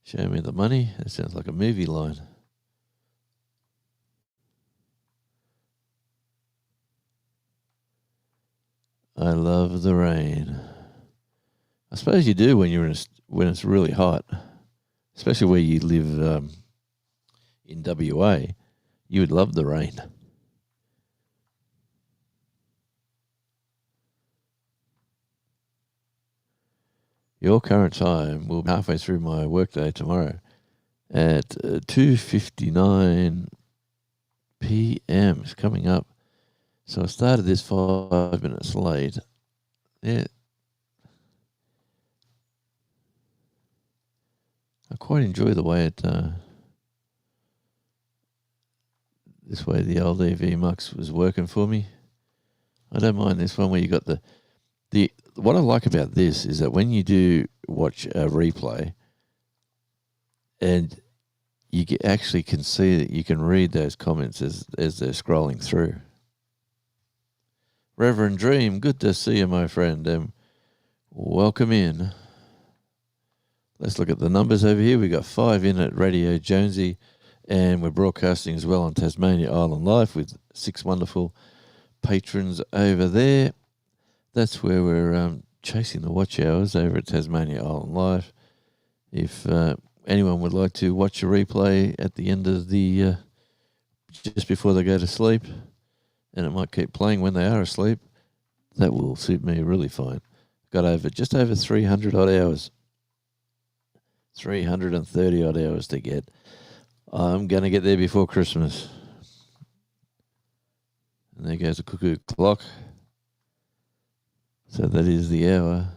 Show me the money. That sounds like a movie line. I love the rain. I suppose you do when it's really hot, especially where you live in WA. You would love the rain. Your current time will be halfway through my workday tomorrow at 2:59 p.m. It's coming up. So I started this 5 minutes late. Yeah. I quite enjoy the way this way the old EV Mux was working for me. I don't mind this one where you got the what I like about this is that when you do watch a replay and you actually can see that you can read those comments as they're scrolling through. Reverend Dream, good to see you, my friend. Welcome in. Let's look at the numbers over here. We got 5 in at Radio Jonesy, and we're broadcasting as well on Tasmania Island Live with 6 wonderful patrons over there. That's where we're chasing the watch hours over at Tasmania Island Live. If anyone would like to watch a replay at the end of the just before they go to sleep, and it might keep playing when they are asleep, that will suit me really fine. Got just over 300 odd hours, 330 odd hours to get. I'm going to get there before Christmas. And there goes the cuckoo clock. So that is the hour.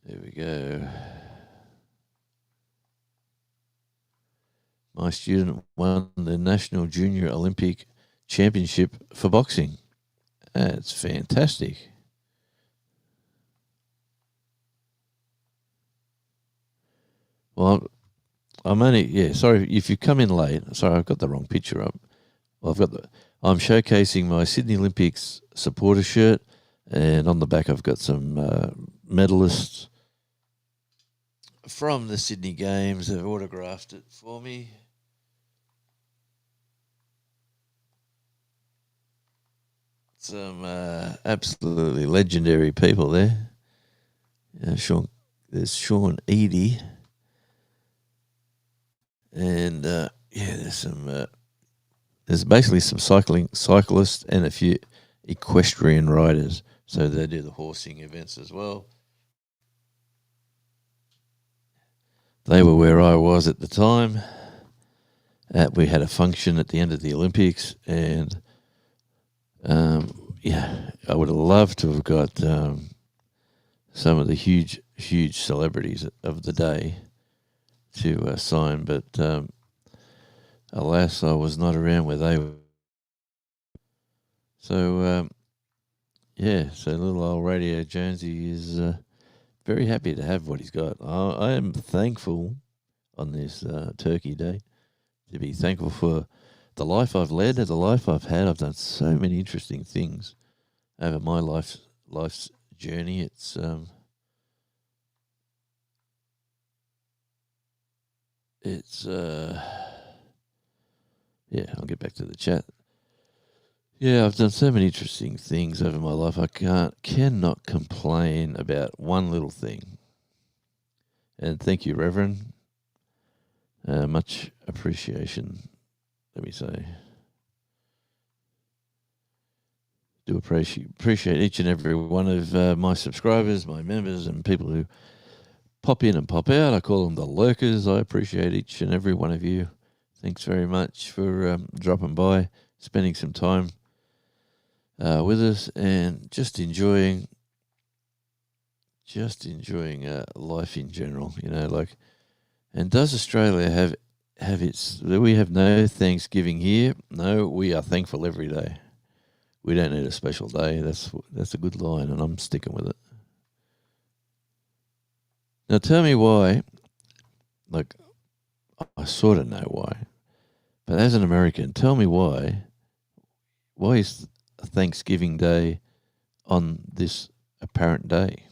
There we go. My student won the National Junior Olympic Championship for boxing. That's fantastic. Well, I'm only, sorry if you come in late. Sorry, I've got the wrong picture up. Well, I'm showcasing my Sydney Olympics supporter shirt, and on the back I've got some medalists from the Sydney Games. They've autographed it for me. Some absolutely legendary people there. There's Sean Eady. And there's basically some cyclists and a few equestrian riders. So they do the horsing events as well. They were where I was at the time. We had a function at the end of the Olympics, and I would have loved to have got some of the huge celebrities of the day to sign, but alas, I was not around where they were. So, so little old Radio Jonesy is very happy to have what he's got. I am thankful on this Turkey Day to be thankful for the life I've led, the life I've had. I've done so many interesting things over my life's journey. It's I'll get back to the chat. Yeah, I've done so many interesting things over my life. I cannot complain about one little thing. And thank you, Reverend. Much appreciation, let me say. Do appreciate each and every one of my subscribers, my members, and people who pop in and pop out. I call them the lurkers. I appreciate each and every one of you. Thanks very much for dropping by, spending some time with us, and just enjoying life in general. And does Australia have its? We have no Thanksgiving here. No, we are thankful every day. We don't need a special day. That's a good line, and I'm sticking with it. Now tell me why. Like, I sort of know why, but as an American, tell me why. Why is Thanksgiving Day on this apparent day?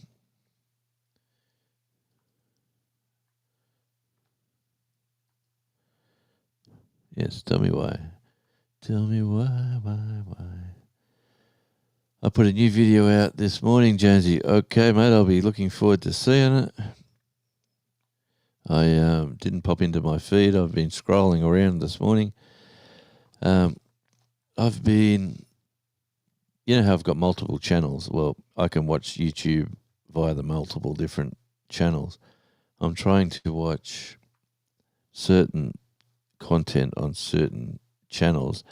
Yes, tell me why. Tell me why. I put a new video out this morning, Jonesy. Okay, mate, I'll be looking forward to seeing it. I didn't pop into my feed. I've been scrolling around this morning. I've been, how I've got multiple channels. Well, I can watch YouTube via the multiple different channels. I'm trying to watch certain content on certain channels,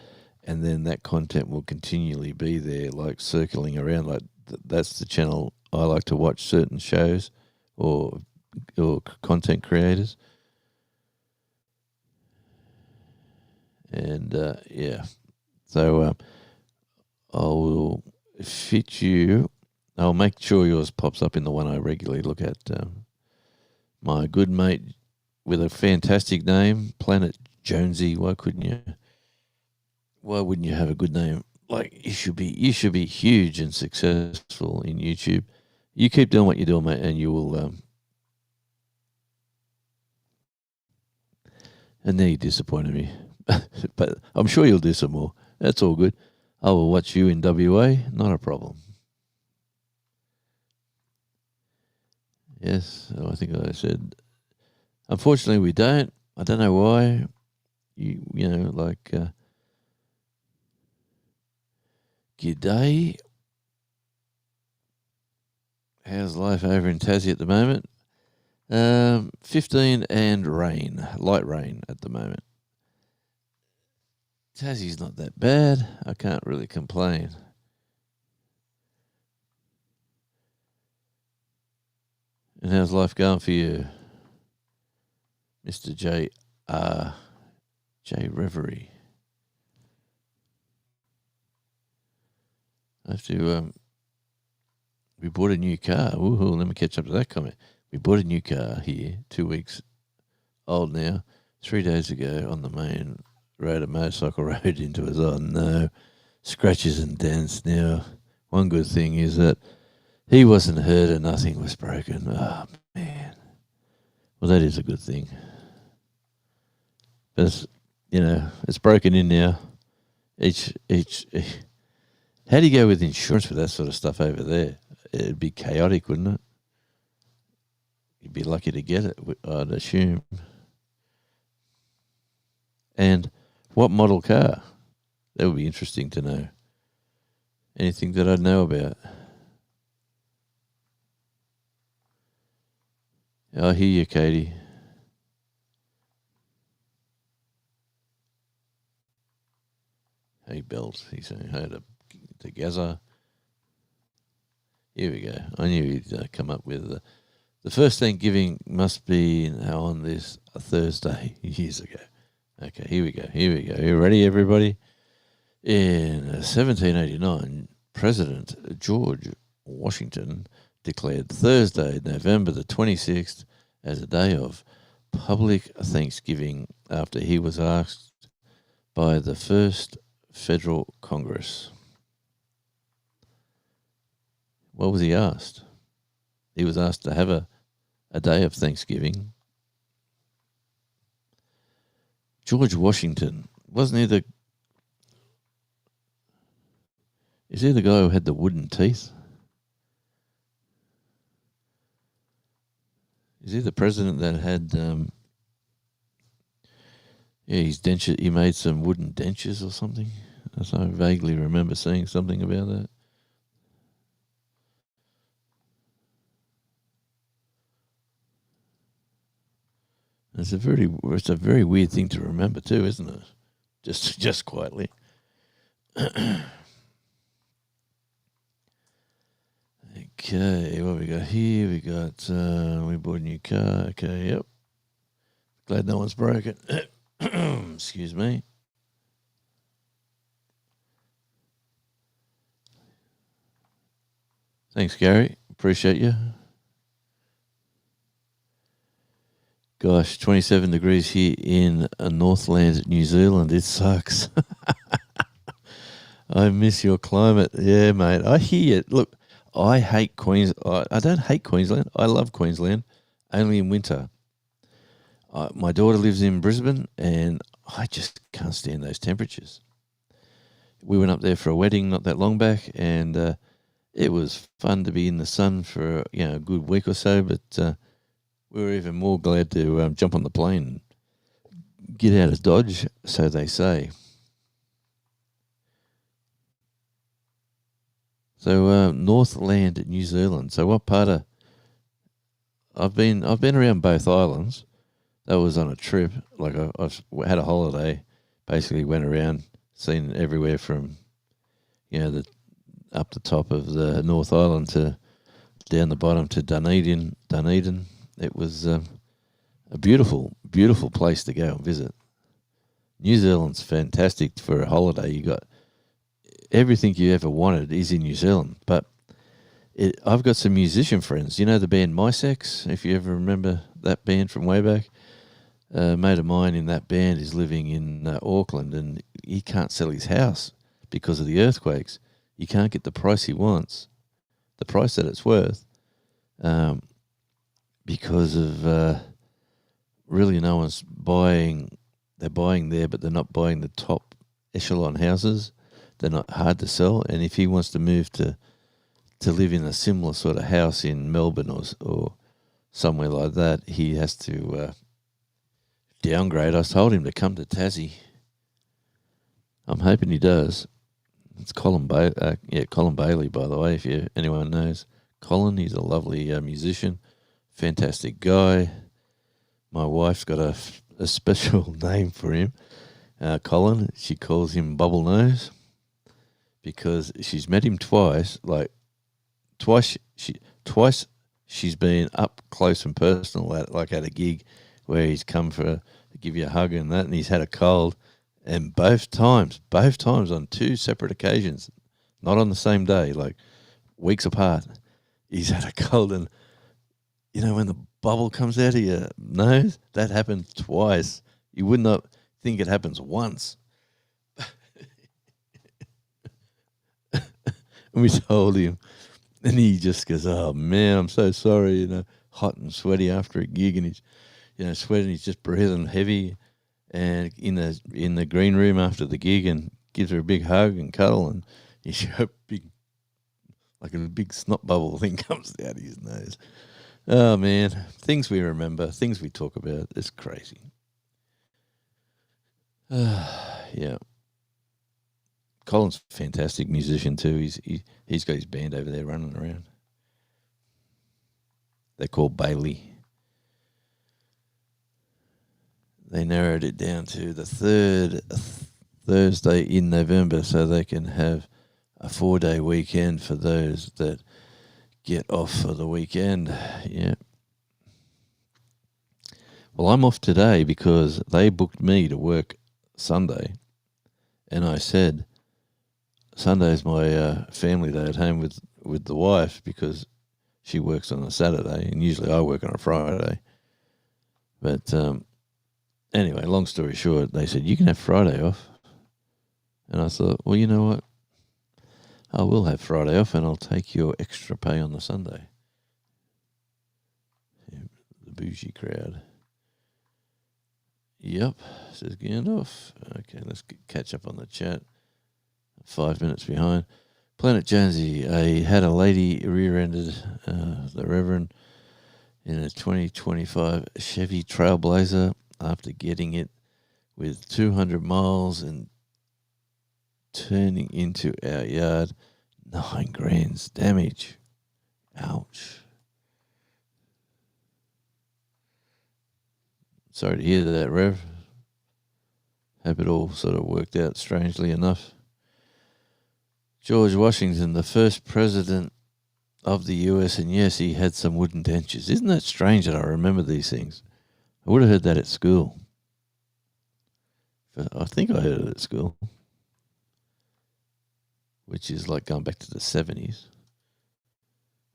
and then that content will continually be there, like circling around. Like that's the channel I like to watch certain shows or content creators. And so I will fit you. I'll make sure yours pops up in the one I regularly look at. My good mate with a fantastic name, Planet Jonesy. Why wouldn't you have a good name? Like, you should be huge and successful in YouTube. You keep doing what you're doing, mate, and you will. And then you disappointed me, but I'm sure you'll do some more. That's all good. I will watch you in WA. Not a problem. Yes, I think I said. Unfortunately, we don't. I don't know why. You know, like, g'day. How's life over in Tassie at the moment? 15 and rain, light rain at the moment. Tassie's not that bad. I can't really complain. And how's life going for you, Mr. J Reverie? I have to. We bought a new car. Woohoo! Let me catch up to that comment. We bought a new car here, 2 weeks old now. 3 days ago on the main road, a motorcycle rode into us. Oh no, scratches and dents. Now, one good thing is that he wasn't hurt and nothing was broken. Oh man, well that is a good thing. But it's, it's broken in now. Each. How do you go with insurance for that sort of stuff over there? It'd be chaotic, wouldn't it? You'd be lucky to get it, I'd assume. And what model car? That would be interesting to know. Anything that I'd know about? I hear you, Katie. Hey, Belt. He's saying, hey, to Gaza. Here we go. I knew he'd come up with the first Thanksgiving must be on this Thursday years ago. Okay, here we go. You ready, everybody? In 1789, President George Washington declared Thursday, November the 26th, as a day of public Thanksgiving after he was asked by the First Federal Congress. What was he asked? He was asked to have a day of Thanksgiving. George Washington, wasn't he is he the guy who had the wooden teeth? Is he the president that had, his denture, he made some wooden dentures or something? As I vaguely remember seeing something about that. It's a very weird thing to remember too, isn't it? Just quietly. Okay, what we got here? We got we bought a new car. Okay, yep. Glad no one's broken. Excuse me. Thanks, Gary. Appreciate you. Gosh, 27 degrees here in Northland, New Zealand. It sucks. I miss your climate. Yeah, mate. I hear you. Look, I hate Queensland. I don't hate Queensland. I love Queensland, only in winter. My daughter lives in Brisbane, and I just can't stand those temperatures. We went up there for a wedding not that long back, and it was fun to be in the sun for a good week or so, but we were even more glad to jump on the plane and get out of Dodge, so they say. So Northland, New Zealand. So what part of? I've been around both islands. That was on a trip. Like I've had a holiday. Basically went around, seen everywhere from, up the top of the North Island to down the bottom to Dunedin. It was a beautiful, beautiful place to go and visit. New Zealand's fantastic for a holiday. You got everything you ever wanted is in New Zealand. But I've got some musician friends. You know the band MySex, if you ever remember that band from way back? A mate of mine in that band is living in Auckland, and he can't sell his house because of the earthquakes. He can't get the price he wants, the price that it's worth, because of really no one's buying. They're buying there, but they're not buying the top echelon houses. They're not hard to sell. And if he wants to move to live in a similar sort of house in Melbourne somewhere like that, he has to downgrade. I told him to come to Tassie. I'm hoping he does. It's Colin Bailey, by the way, if anyone knows. Colin, he's a lovely musician, fantastic guy. My wife's got a special name for him, Colin. She calls him Bubble Nose because she's met him twice. Like twice she's been up close and personal at a gig where he's come to give you a hug and that, and he's had a cold. And both times on two separate occasions, not on the same day, like weeks apart, he's had a cold. And, when the bubble comes out of your nose, that happens twice. You would not think it happens once. And we told him, and he just goes, "Oh, man, I'm so sorry," hot and sweaty after a gig, and he's, sweating, he's just breathing heavy. And in the green room after the gig, and gives her a big hug and cuddle, and he's got a big snot bubble thing comes out of his nose. Oh man, things we remember, things we talk about. It's crazy. Yeah. Colin's a fantastic musician too. He's got his band over there running around. They're called Bailey. They narrowed it down to the third Thursday in November so they can have a 4-day weekend for those that get off for the weekend. Yeah. Well, I'm off today because they booked me to work Sunday. And I said, Sunday's my family day at home with the wife because she works on a Saturday and usually I work on a Friday. But anyway, long story short, they said, you can have Friday off. And I thought, well, you know what? I will have Friday off and I'll take your extra pay on the Sunday. Yeah, the bougie crowd. Yep, says Gandalf. Okay, let's catch up on the chat. 5 minutes behind. Planet Jonesy, I had a lady rear-ended the Reverend in a 2025 Chevy Trailblazer after getting it with 200 miles and turning into our yard. 9 grand's damage. Ouch. Sorry to hear that, Rev. Hope it all sort of worked out strangely enough. George Washington, the first president of the US, and yes, he had some wooden dentures. Isn't that strange that I remember these things? I would have heard that at school. I think I heard it at school, which is like going back to the 70s.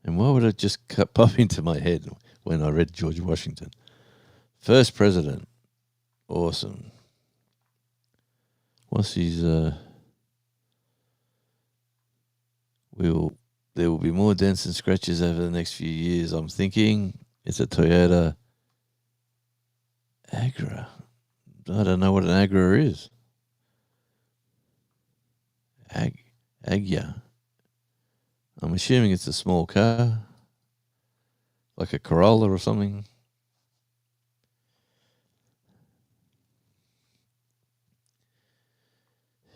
And why would it just pop into my head when I read George Washington? First president. Awesome. What's his... There will be more dents and scratches over the next few years. I'm thinking it's a Toyota Agra. I don't know what an Agra is. Agya. I'm assuming it's a small car, like a Corolla or something.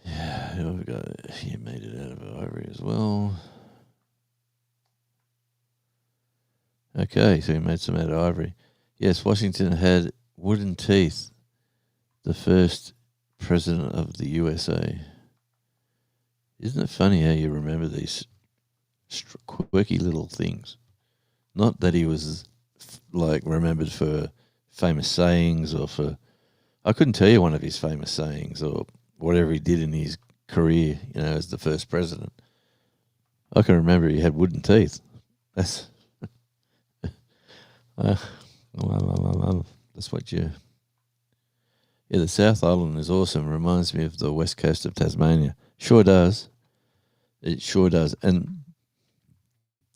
Yeah, we've got, he made it out of ivory as well. Okay, so he made some out of ivory. Yes, Washington had wooden teeth, the first president of the USA. Isn't it funny how you remember these quirky little things? Not that he was like remembered for famous sayings or for... I couldn't tell you one of his famous sayings or whatever he did in his career, as the first president. I can remember he had wooden teeth. That's... that's what you... Yeah, the South Island is awesome. Reminds me of the west coast of Tasmania. Sure does. It sure does. And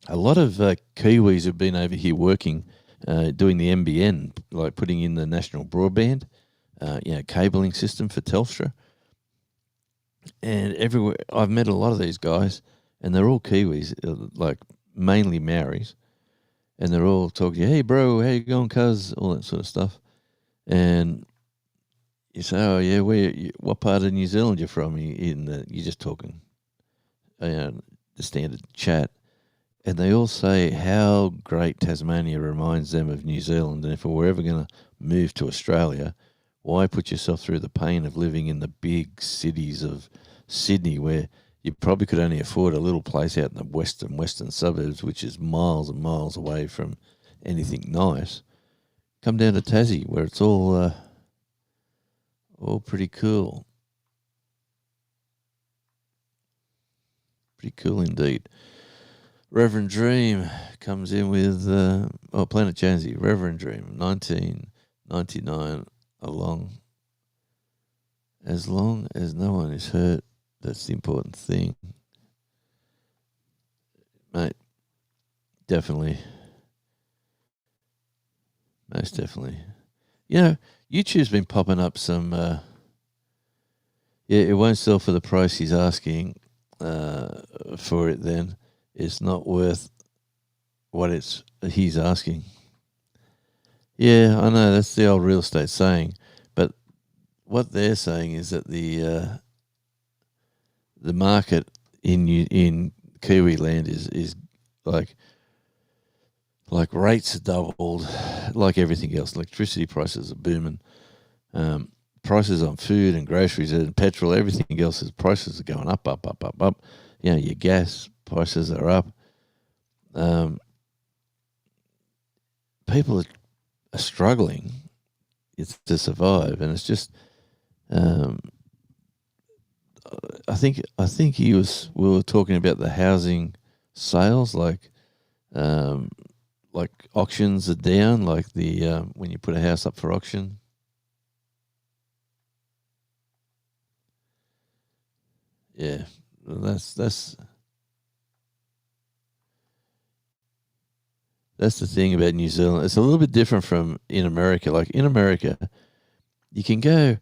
a lot of Kiwis have been over here working, doing the NBN, like putting in the national broadband, cabling system for Telstra. And everywhere, I've met a lot of these guys, and they're all Kiwis, like mainly Maoris. and they're all talking to you, hey, bro, how you going, cuz? All that sort of stuff. And you say, oh, yeah, what part of New Zealand you're from? You're just talking, the standard chat. And they all say how great Tasmania reminds them of New Zealand. And if we're ever going to move to Australia, why put yourself through the pain of living in the big cities of Sydney, where you probably could only afford a little place out in the western suburbs, which is miles and miles away from anything nice. Come down to Tassie, where it's all pretty cool. Pretty cool indeed. Reverend Dream comes in with Planet Jonesy. Reverend Dream, 1999. As long as no one is hurt, that's the important thing, mate. Definitely, most definitely. You know, YouTube's been popping up some. It won't sell for the price he's asking for it. Then it's not worth what he's asking. Yeah, I know, that's the old real estate saying, but what they're saying is that the market in Kiwi land is like rates are doubled, like everything else. Electricity prices are booming. Prices on food and groceries and petrol, everything else, prices are going up. You know, your gas prices are up. People are struggling to survive, and it's just. I think we were talking about the housing sales, like auctions are down, like the when you put a house up for auction. Yeah, that's the thing about New Zealand. It's a little bit different from in America. Like in America, you can go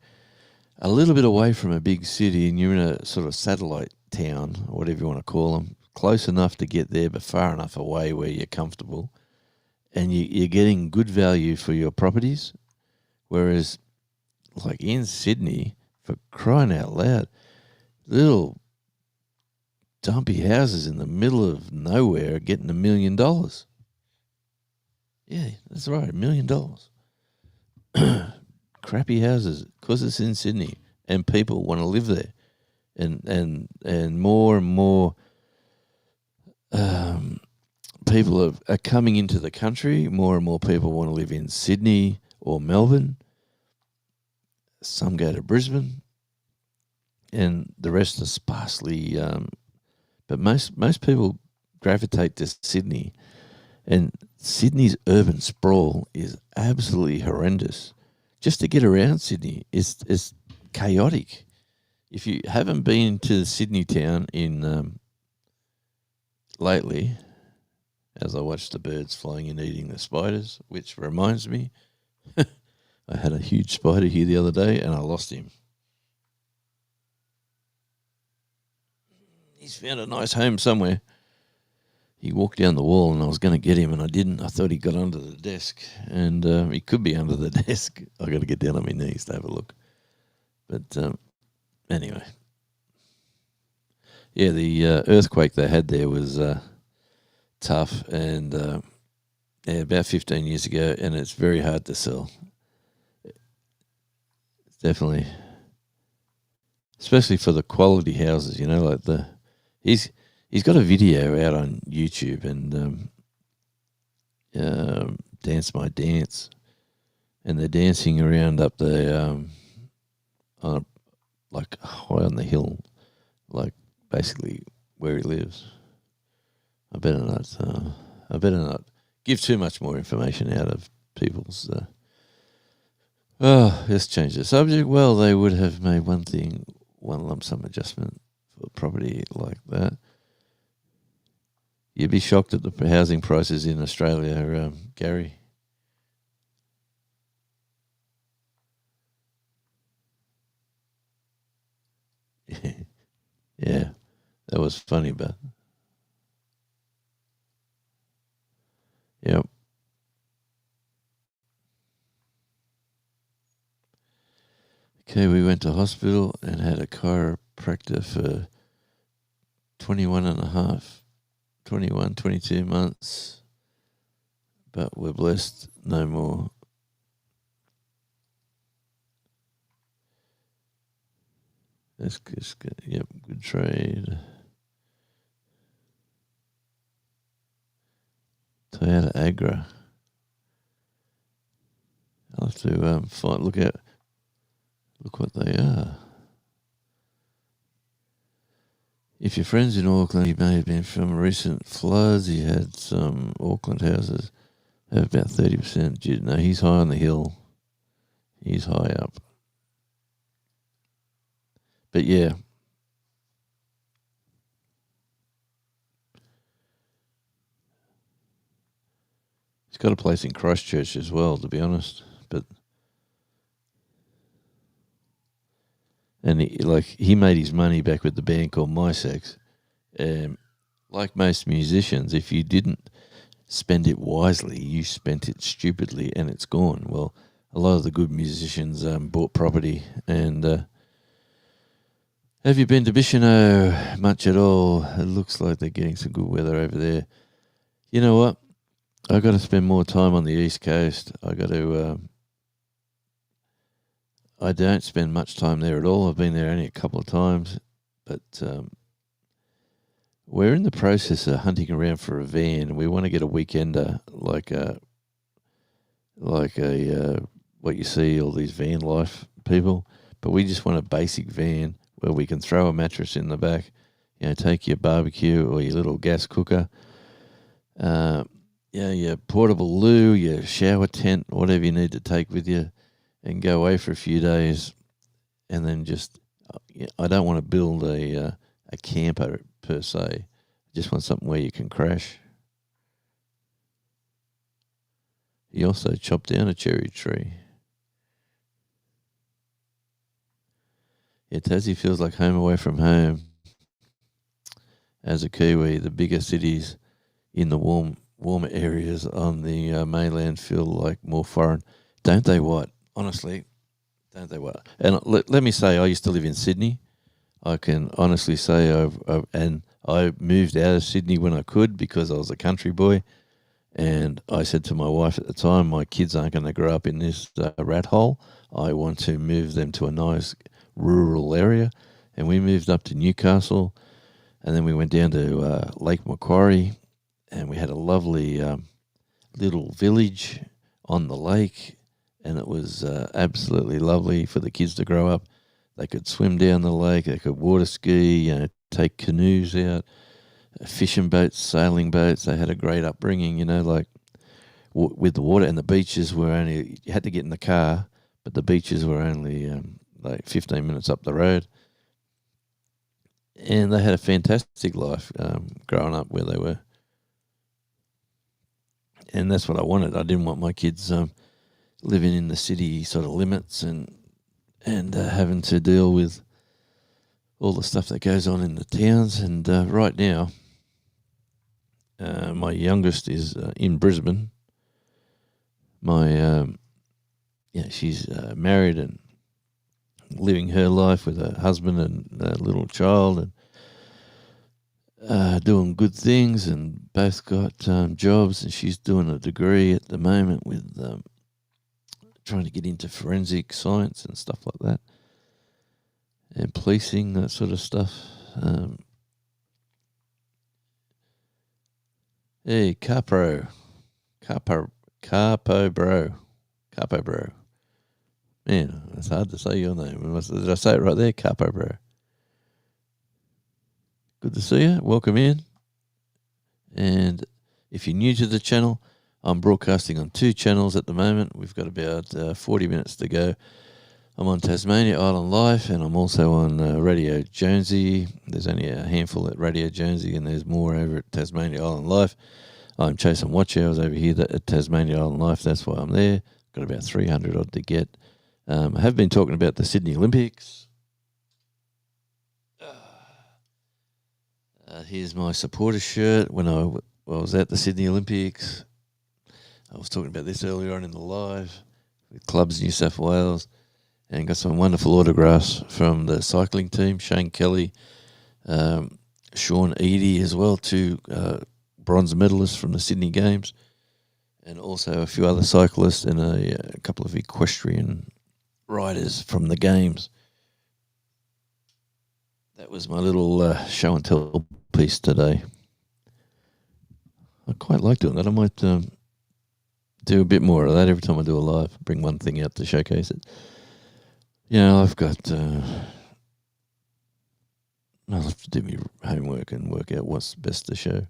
a little bit away from a big city and you're in a sort of satellite town, or whatever you want to call them, close enough to get there but far enough away where you're comfortable, and you're getting good value for your properties. Whereas, like in Sydney, for crying out loud, little dumpy houses in the middle of nowhere are getting $1 million. Yeah, that's right, $1 million. Crappy houses because it's in Sydney and people want to live there, and more people are coming into the country. More and more people want to live in Sydney or Melbourne. Some go to Brisbane, and the rest are sparsely. But most people gravitate to Sydney, and Sydney's urban sprawl is absolutely horrendous. Just to get around Sydney is chaotic. If you haven't been to Sydney town in lately, as I watch the birds flying and eating the spiders, which reminds me, I had a huge spider here the other day and I lost him. He's found a nice home somewhere. He walked down the wall and I was going to get him and I didn't. I thought he got under the desk, and he could be under the desk. I got to get down on my knees to have a look. But anyway, yeah, the earthquake they had there was tough, and about 15 years ago, and it's very hard to sell. It's definitely, especially for the quality houses, you know, like He's got a video out on YouTube, and Dance My Dance, and they're dancing around up there, like high on the hill, like basically where he lives. I better not give too much more information out of people's. Let's change the subject. Well, they would have made one lump sum adjustment for property like that. You'd be shocked at the housing prices in Australia, Gary. Yeah, that was funny, but yep. Kiwi went to hospital and had a chiropractor for 22 months. But we're blessed, no more. That's good. Yep, good trade. Toyota Agra. I'll have to look what they are. If your friend's in Auckland, he may have been from recent floods. He had some Auckland houses have about 30%. No, he's high on the hill. He's high up. But yeah. He's got a place in Christchurch as well, to be honest. And he made his money back with the band called MySex. Like most musicians, if you didn't spend it wisely, you spent it stupidly and it's gone. Well, a lot of the good musicians bought property. And have you been to Bicheno much at all? It looks like they're getting some good weather over there. You know what? I got to spend more time on the East Coast. I got to. I don't spend much time there at all. I've been there only a couple of times, but we're in the process of hunting around for a van. We want to get a weekender, like a what you see all these van life people, but we just want a basic van where we can throw a mattress in the back, take your barbecue or your little gas cooker, your portable loo, your shower tent, whatever you need to take with you, and go away for a few days, and then just, I don't want to build a camper per se. I just want something where you can crash. He also chopped down a cherry tree. Yeah, Tassie feels like home away from home. As a Kiwi, the bigger cities in the warmer areas on the mainland feel like more foreign. Don't they what? Honestly, don't they what? And let me say, I used to live in Sydney. I can honestly say I moved out of Sydney when I could because I was a country boy. And I said to my wife at the time, my kids aren't going to grow up in this rat hole. I want to move them to a nice rural area. And we moved up to Newcastle. And then we went down to Lake Macquarie. And we had a lovely little village on the lake. And it was absolutely lovely for the kids to grow up. They could swim down the lake. They could water ski, take canoes out, fishing boats, sailing boats. They had a great upbringing, with the water. And the beaches were only, you had to get in the car, but the beaches were only like 15 minutes up the road. And they had a fantastic life growing up where they were. And that's what I wanted. I didn't want my kids living in the city sort of limits and having to deal with all the stuff that goes on in the towns. And right now, my youngest is in Brisbane. She's married and living her life with her husband and a little child and doing good things, and both got jobs, and she's doing a degree at the moment with trying to get into forensic science and stuff like that, and policing, that sort of stuff. Hey, Capo Bro. Man, it's hard to say your name. Did I say it right there? Capo Bro. Good to see you. Welcome in. And if you're new to the channel, I'm broadcasting on 2 channels at the moment. We've got about 40 minutes to go. I'm on Tasmania Island Life, and I'm also on Radio Jonesy. There's only a handful at Radio Jonesy, and there's more over at Tasmania Island Life. I'm chasing watch hours over here at Tasmania Island Life. That's why I'm there. Got about 300 odd to get. I have been talking about the Sydney Olympics. Here's my supporter shirt when I was at the Sydney Olympics. I was talking about this earlier on in the live with Clubs New South Wales. and got some wonderful autographs from the cycling team, Shane Kelly, Sean Eady as well, two bronze medalists from the Sydney Games, and also a few other cyclists and a couple of equestrian riders from the Games. That was my little show and tell piece today. I quite like doing that. I might do a bit more of that every time I do a live. Bring one thing out to showcase it. I've got. I'll have to do my homework and work out what's best to show.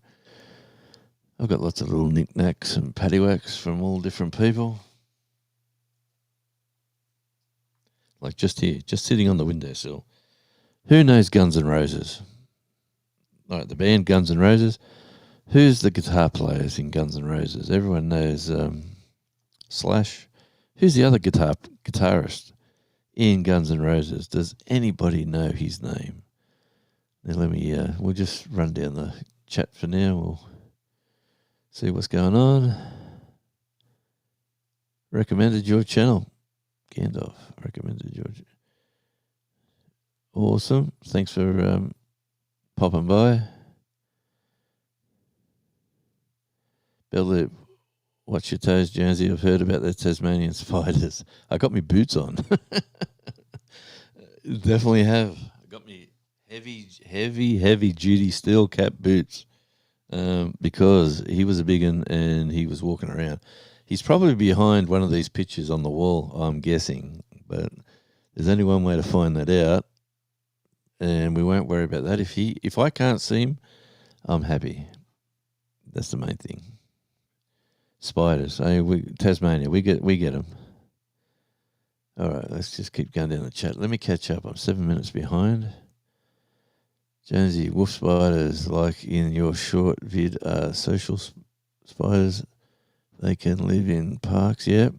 I've got lots of little knickknacks and paddywhacks from all different people. Like just here, just sitting on the windowsill. Who knows Guns N' Roses? All right, the band Guns N' Roses. Who's the guitar players in Guns N' Roses? Everyone knows Slash. Who's the other guitarist in Guns N' Roses? Does anybody know his name? Now let me. We'll just run down the chat for now. We'll see what's going on. Recommended your channel, Gandalf. Recommended your. Awesome. Thanks for popping by. Bellip, watch your toes, Jonesy. I've heard about the Tasmanian spiders. I got me boots on. Definitely have. I got me heavy duty steel cap boots because he was a big one and he was walking around. He's probably behind one of these pictures on the wall, I'm guessing, but there's only one way to find that out, and we won't worry about that. If I can't see him, I'm happy. That's the main thing. Spiders. Tasmania, we get them. All right, let's just keep going down the chat. Let me catch up. I'm 7 minutes behind. Jonesy, wolf spiders, like in your short vid, social spiders, they can live in parks. Yep.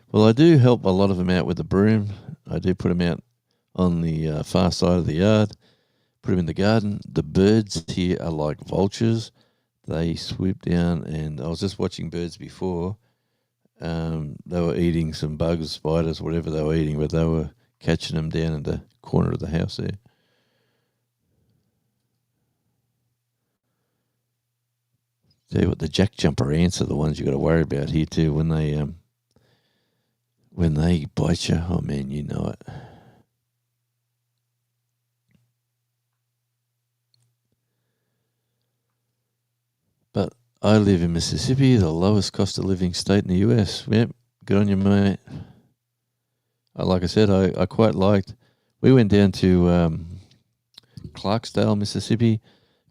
Well, I do help a lot of them out with the broom. I do put them out on the far side of the yard, put them in the garden. The birds here are like vultures. They swoop down, and I was just watching birds before. They were eating some bugs, spiders, whatever they were eating, but they were catching them down in the corner of the house there. Tell you what, the jack jumper ants are the ones you got to worry about here too. When they bite you, oh man, you know it. But I live in Mississippi, the lowest cost of living state in the US. Yep, good on you, mate. Like I said, I quite liked. We went down to Clarksdale, Mississippi.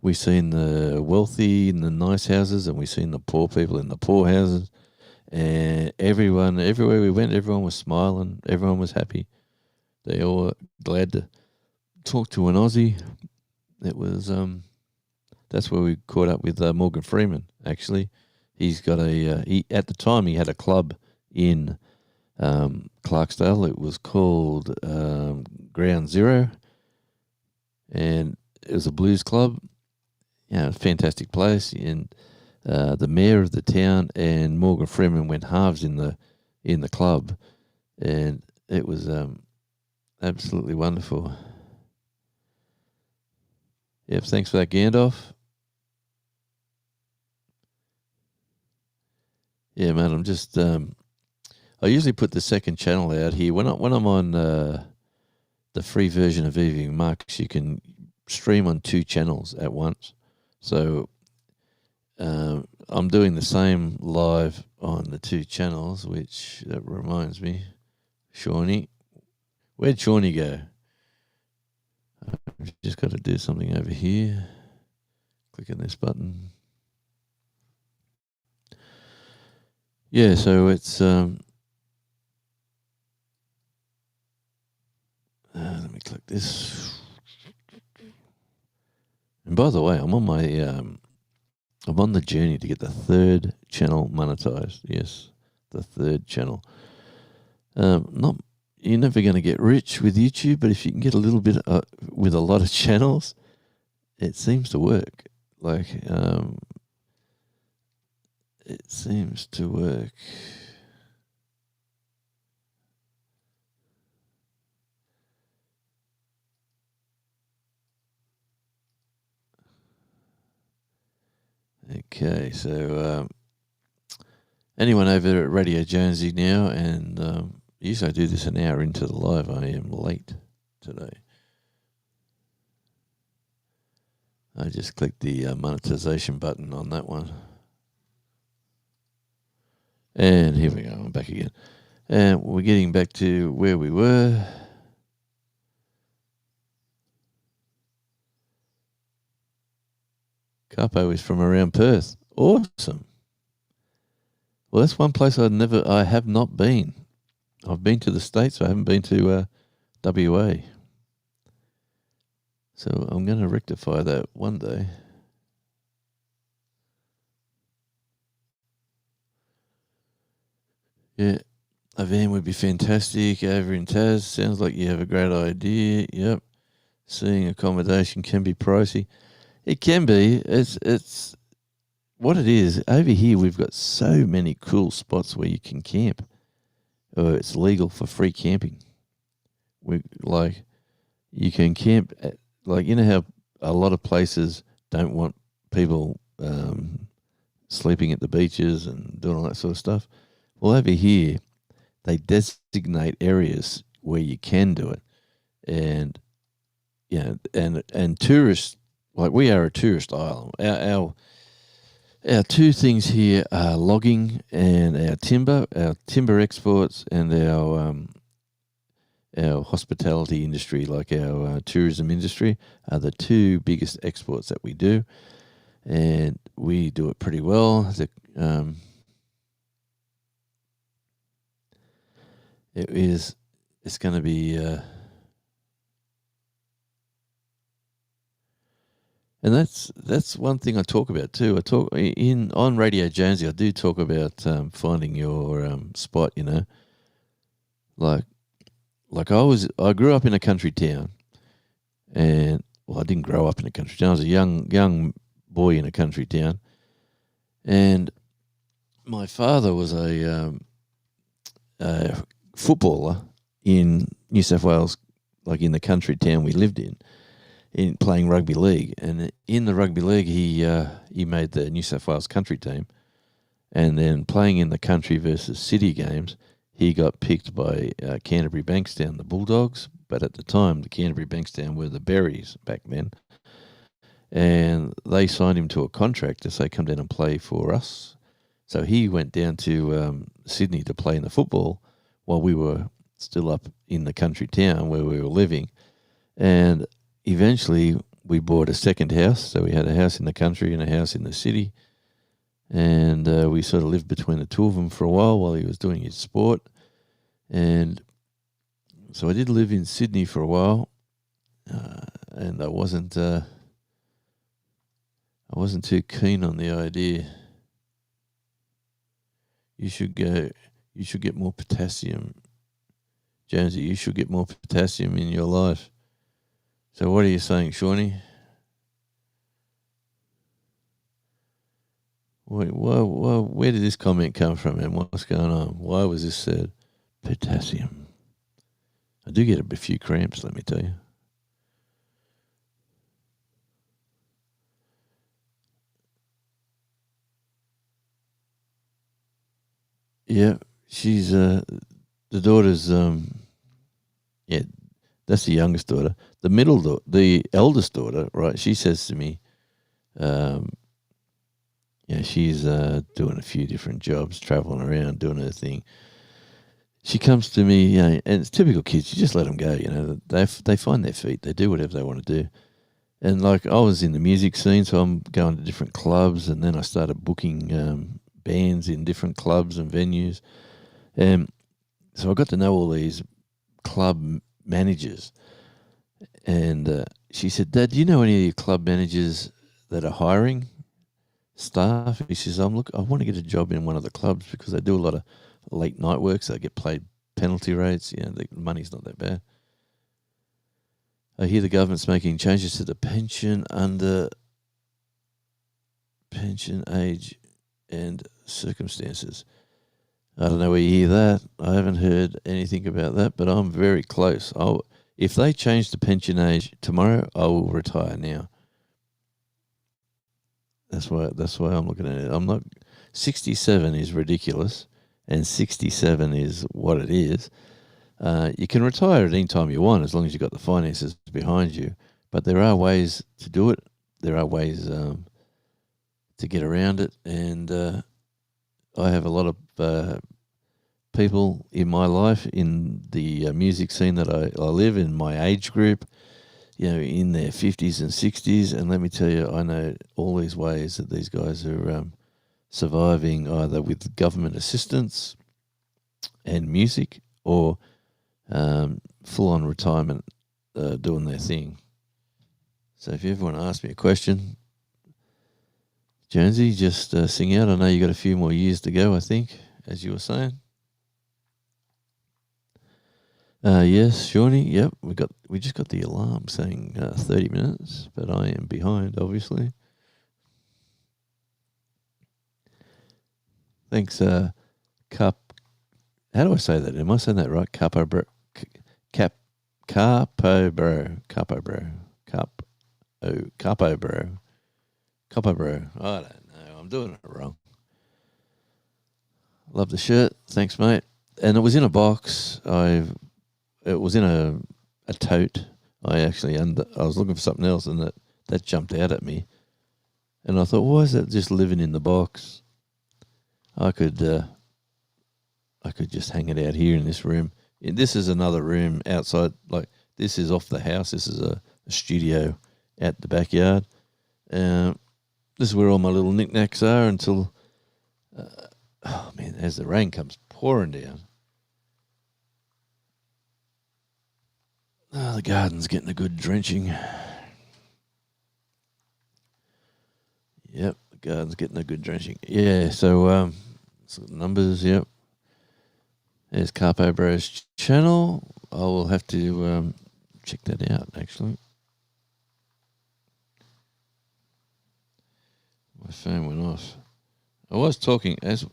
We seen the wealthy in the nice houses, and we seen the poor people in the poor houses. And everywhere we went, everyone was smiling. Everyone was happy. They all were glad to talk to an Aussie. It was that's where we caught up with Morgan Freeman. Actually, he's got at the time he had a club in Clarksdale. It was called Ground Zero, and it was a blues club. Fantastic place, and the mayor of the town and Morgan Freeman went halves in the club, and it was absolutely wonderful. Yep, thanks for that, Gandalf. Yeah, man, I'm just I usually put the second channel out here when I'm on the free version of Evening Marks. You can stream on two channels at once. So I'm doing the same live on the two channels, which that reminds me, Shawnee. Where'd Shawnee go? I've just got to do something over here. Click on this button. Yeah, so it's let me click this. And by the way, I'm on my I'm on the journey to get the third channel monetized. Yes, the third channel. You're never going to get rich with YouTube, but if you can get a little bit with a lot of channels, it seems to work. Like it seems to work. Okay, so anyone over at Radio Jonesy now, and usually I do this an hour into the live. I am late today. I just clicked the monetization button on that one. And here we go, I'm back again. And we're getting back to where we were. Capo is from around Perth. Awesome. Well, that's one place I have not been. I've been to the States, I haven't been to WA. So I'm going to rectify that one day. Yeah, a van would be fantastic over in Taz. Sounds like you have a great idea. Yep. Seeing accommodation can be pricey. It can be. It's what it is. Over here, we've got so many cool spots where you can camp. It's legal for free camping. You can camp at, you know how a lot of places don't want people sleeping at the beaches and doing all that sort of stuff. Well, over here, they designate areas where you can do it, and and tourists, we are a tourist island. Our two things here are logging and our timber exports, and our hospitality industry, like our tourism industry, are the two biggest exports that we do, and we do it pretty well. It's going to be, and that's one thing I talk about too. I talk on Radio Jonesy. I do talk about finding your spot. You know, like I grew up in a country town, and I didn't grow up in a country town. I was a young boy in a country town, and my father was a footballer in New South Wales, like in the country town we lived in playing rugby league. And in the rugby league, he made the New South Wales country team. And then playing in the country versus city games, he got picked by Canterbury Bankstown, the Bulldogs. But at the time, the Canterbury Bankstown were the Berries back then. And they signed him to a contract to say, come down and play for us. So he went down to Sydney to play in the football while we were still up in the country town where we were living. And eventually we bought a second house. So we had a house in the country and a house in the city. And we sort of lived between the two of them for a while he was doing his sport. And so I did live in Sydney for a while. And I wasn't too keen on the idea. You should get more potassium. Jonesy, you should get more potassium in your life. So what are you saying, Shawnee? Wait, where did this comment come from, and what's going on? Why was this said? Potassium. I do get a few cramps, let me tell you. Yeah, she's the daughter's that's the youngest daughter. The eldest daughter, right? She says to me, she's doing a few different jobs, traveling around, doing her thing. She comes to me, and it's typical kids. You just let them go, They find their feet. They do whatever they want to do. And I was in the music scene, so I'm going to different clubs, and then I started booking bands in different clubs and venues. And so I got to know all these club managers. And she said, Dad, do you know any of your club managers that are hiring staff? He says, I want to get a job in one of the clubs because they do a lot of late night work, so they get paid penalty rates. The money's not that bad. I hear the government's making changes to the pension age and circumstances. I don't know where you hear that. I haven't heard anything about that, but I'm very close. If they change the pension age tomorrow, I will retire now. That's why I'm looking at it. I'm not 67 is ridiculous, and 67 is what it is. You can retire at any time you want as long as you've got the finances behind you. But there are ways to do it. There are ways to get around it, and I have a lot of people in my life in the music scene that I live in, my age group, in their 50s and 60s. And let me tell you, I know all these ways that these guys are surviving either with government assistance and music or full-on retirement doing their thing. So if you ever want to ask me a question, Jonesy, just sing out. I know you got a few more years to go, I think, as you were saying. Yes, Shawnee. Yep, we just got the alarm saying 30 minutes, but I am behind, obviously. Thanks, Cup. How do I say that? Am I saying that right? Capo bro. Capo bro. I don't know. I'm doing it wrong. Love the shirt. Thanks, mate. And it was in a box. It was in a tote. I was looking for something else, and that jumped out at me. And I thought, why is that just living in the box? I could just hang it out here in this room. This is another room outside. Like, this is off the house. This is a studio out the backyard. This is where all my little knickknacks are until, as the rain comes pouring down. Oh, the garden's getting a good drenching. Yep, the garden's getting a good drenching. Yeah, so numbers, yep. There's Carpo Bros channel. I will have to check that out, actually. My phone went off. I was talking as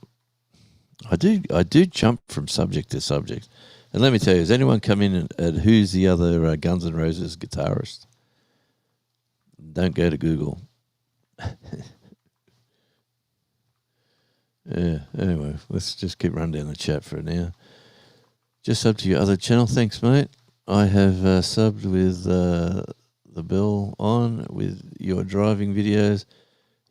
I do jump from subject to subject. And let me tell you, has anyone come in at who's the other Guns N' Roses guitarist? Don't go to Google. Yeah, anyway, let's just keep running down the chat for now. Just sub to your other channel. Thanks, mate. I have subbed with the bell on with your driving videos.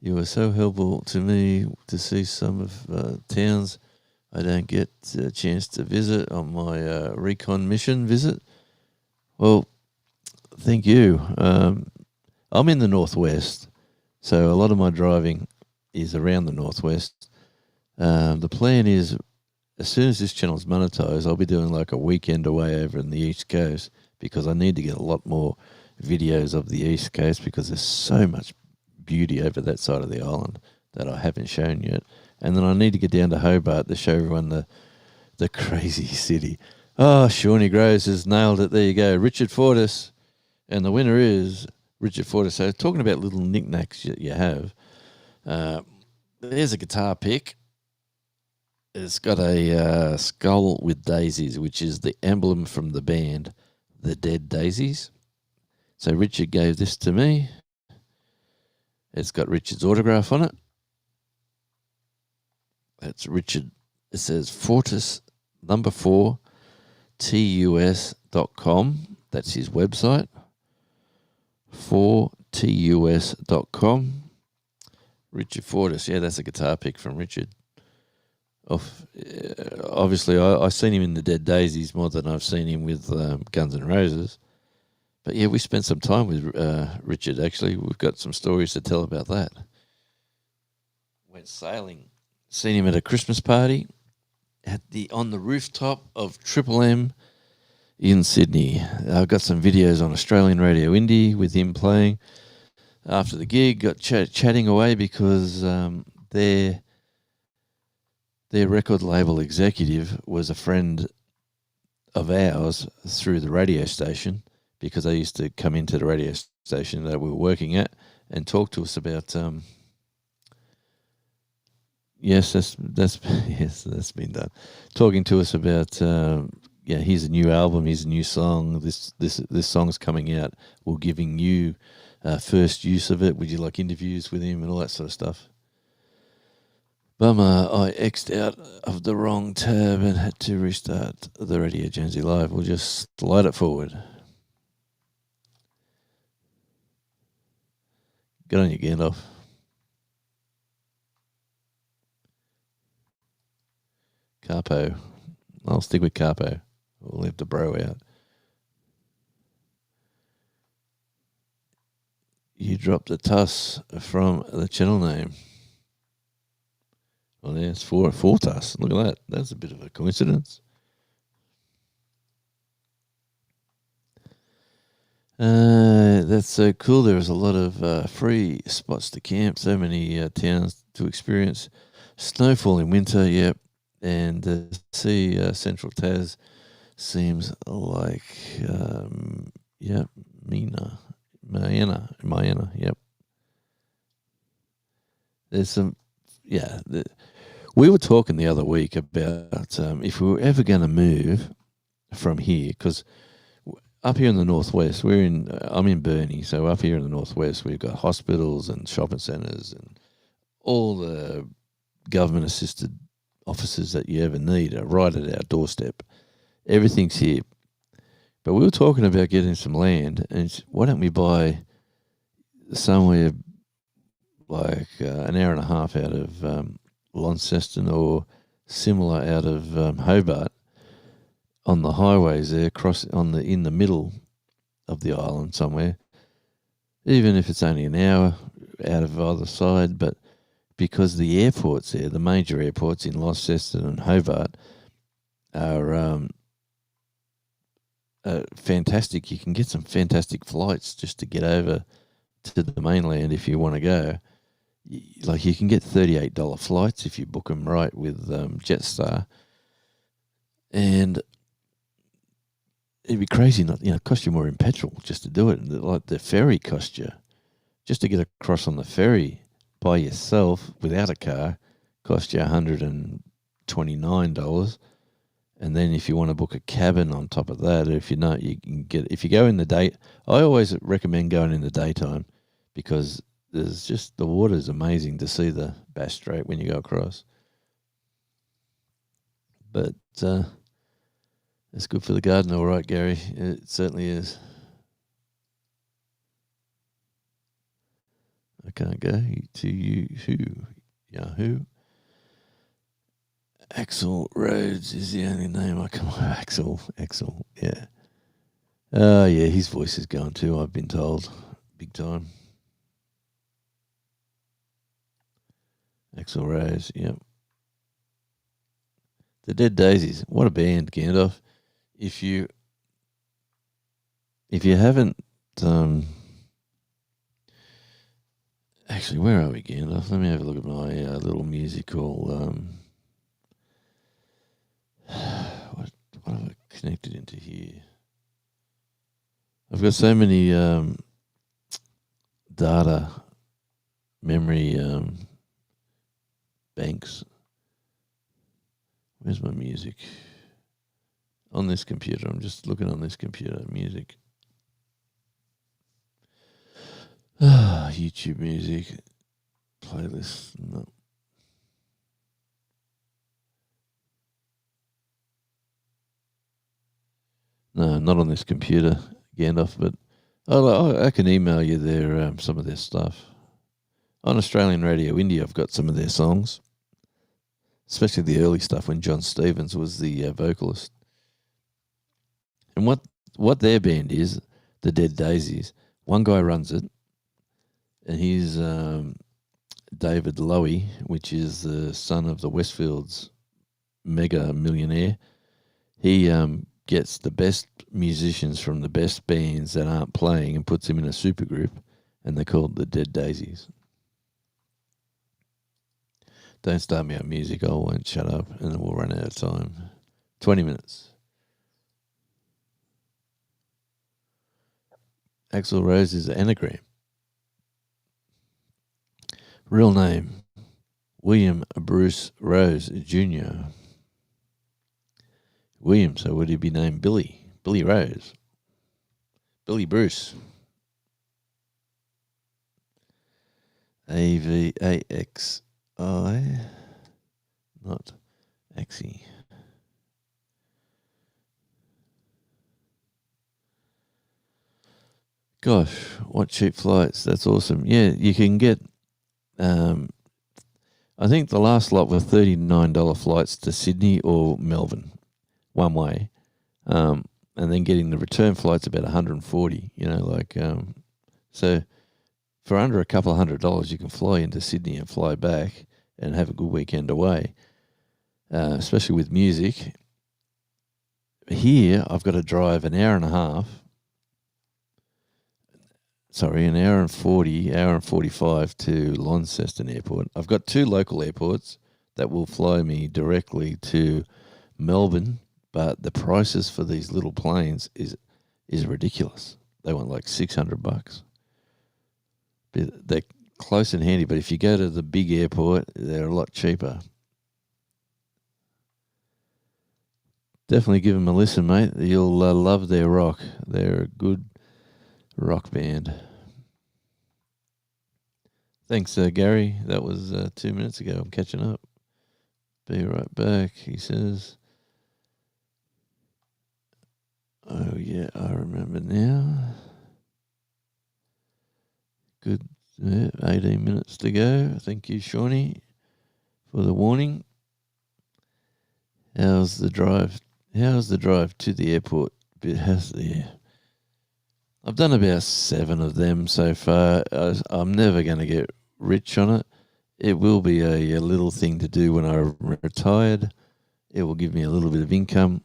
You were so helpful to me to see some of towns I don't get a chance to visit on my recon mission visit. Well, thank you. I'm in the Northwest, so a lot of my driving is around the Northwest. The plan is, as soon as this channel's monetized, I'll be doing like a weekend away over in the East Coast, because I need to get a lot more videos of the East Coast, because there's so much beauty over that side of the island that I haven't shown yet. And then I need to get down to Hobart to show everyone the crazy city. Oh, Shawnee Groves has nailed it. There you go. Richard Fortis. And the winner is Richard Fortis. So talking about little knickknacks you have, there's a guitar pick. It's got a skull with daisies, which is the emblem from the band, The Dead Daisies. So Richard gave this to me. It's got Richard's autograph on it. That's Richard. It says Fortis number 4 TUS.com. That's his website. 4TUS.com. Richard Fortis. Yeah, that's a guitar pick from Richard. Obviously, I've seen him in the Dead Daisies more than I've seen him with Guns N' Roses. But yeah, we spent some time with Richard, actually. We've got some stories to tell about that. Went sailing. Seen him at a Christmas party on the rooftop of Triple M in Sydney. I've got some videos on Australian Radio Indie with him playing. After the gig, got chatting away because their record label executive was a friend of ours through the radio station, because they used to come into the radio station that we were working at and talk to us about yes, that's been done. Talking to us about here's a new album, here's a new song. This song's coming out. We're giving you first use of it? Would you like interviews with him and all that sort of stuff? Bummer, I X'd out of the wrong tab and had to restart the Radio Jonesy Live. We'll just slide it forward. Get on your Gandalf. Carpo. I'll stick with Carpo. We'll leave the bro out. You dropped the TUS from the channel name. Oh, yeah, it's four TUS. Look at that. That's a bit of a coincidence. That's so cool. There was a lot of free spots to camp. So many towns to experience snowfall in winter. Yep, and see Central Tas seems like Maena. Yep. There's some. Yeah, we were talking the other week about if we were ever going to move from here, because up here in the northwest, I'm in Burnie, so up here in the northwest, we've got hospitals and shopping centres and all the government-assisted offices that you ever need are right at our doorstep. Everything's here. But we were talking about getting some land, and why don't we buy somewhere like an hour and a half out of Launceston or similar out of Hobart on the highways there, in the middle of the island somewhere, even if it's only an hour out of either side. But because the airports there, the major airports in Launceston and Hobart, are fantastic. You can get some fantastic flights just to get over to the mainland if you want to go. Like you can get $38 flights if you book them right with Jetstar, and it'd be crazy not, cost you more in petrol just to do it. Like the ferry cost you, just to get across on the ferry by yourself without a car, cost you $129. And then if you want to book a cabin on top of that, if you go in the day, I always recommend going in the daytime, because the water is amazing to see the Bass Strait when you go across. But it's good for the garden, all right, Gary. It certainly is. I can't go to Yahoo. Axel Rhodes is the only name I come up with. Axel, yeah. Yeah, his voice is going too, I've been told. Big time. Axel Rose, yep. The Dead Daisies, what a band, Gandalf. If you haven't, actually, where are we, Gandalf? Let me have a look at my little musical. What have I connected into here? I've got so many data memory banks. Where's my music? On this computer. I'm just looking on this computer. Music. YouTube music. Playlist. No. No, not on this computer, Gandalf, but I can email you some of their stuff. On Australian Radio India, I've got some of their songs, especially the early stuff when John Stevens was the vocalist. And what their band is, the Dead Daisies, one guy runs it, and he's David Lowy, which is the son of the Westfields mega millionaire. He gets the best musicians from the best bands that aren't playing and puts them in a supergroup, and they're called the Dead Daisies. Don't start me on music, I won't shut up, and then we'll run out of time. 20 minutes. Axl Rose is an anagram. Real name, William Bruce Rose Jr. William, so would he be named Billy? Billy Rose. Billy Bruce. AVAXI, not AXI. Gosh, what cheap flights. That's awesome. Yeah, you can get, I think the last lot were $39 flights to Sydney or Melbourne, one way. And then getting the return flights about $140, so for under a couple of $100, you can fly into Sydney and fly back and have a good weekend away, especially with music. Here, I've got to drive an hour and 45 to Launceston Airport. I've got two local airports that will fly me directly to Melbourne, but the prices for these little planes is ridiculous. They want like $600. They're close and handy, but if you go to the big airport, they're a lot cheaper. Definitely give them a listen, mate. You'll love their rock. They're a good rock band. Thanks, Gary. That was 2 minutes ago. I'm catching up. Be right back, he says. Oh, yeah, I remember now. Good. 18 minutes to go. Thank you, Shawnee, for the warning. How's the drive to the airport? I've done about 7 of them so far. I'm never going to get rich on it. It will be a little thing to do when I'm retired. It will give me a little bit of income.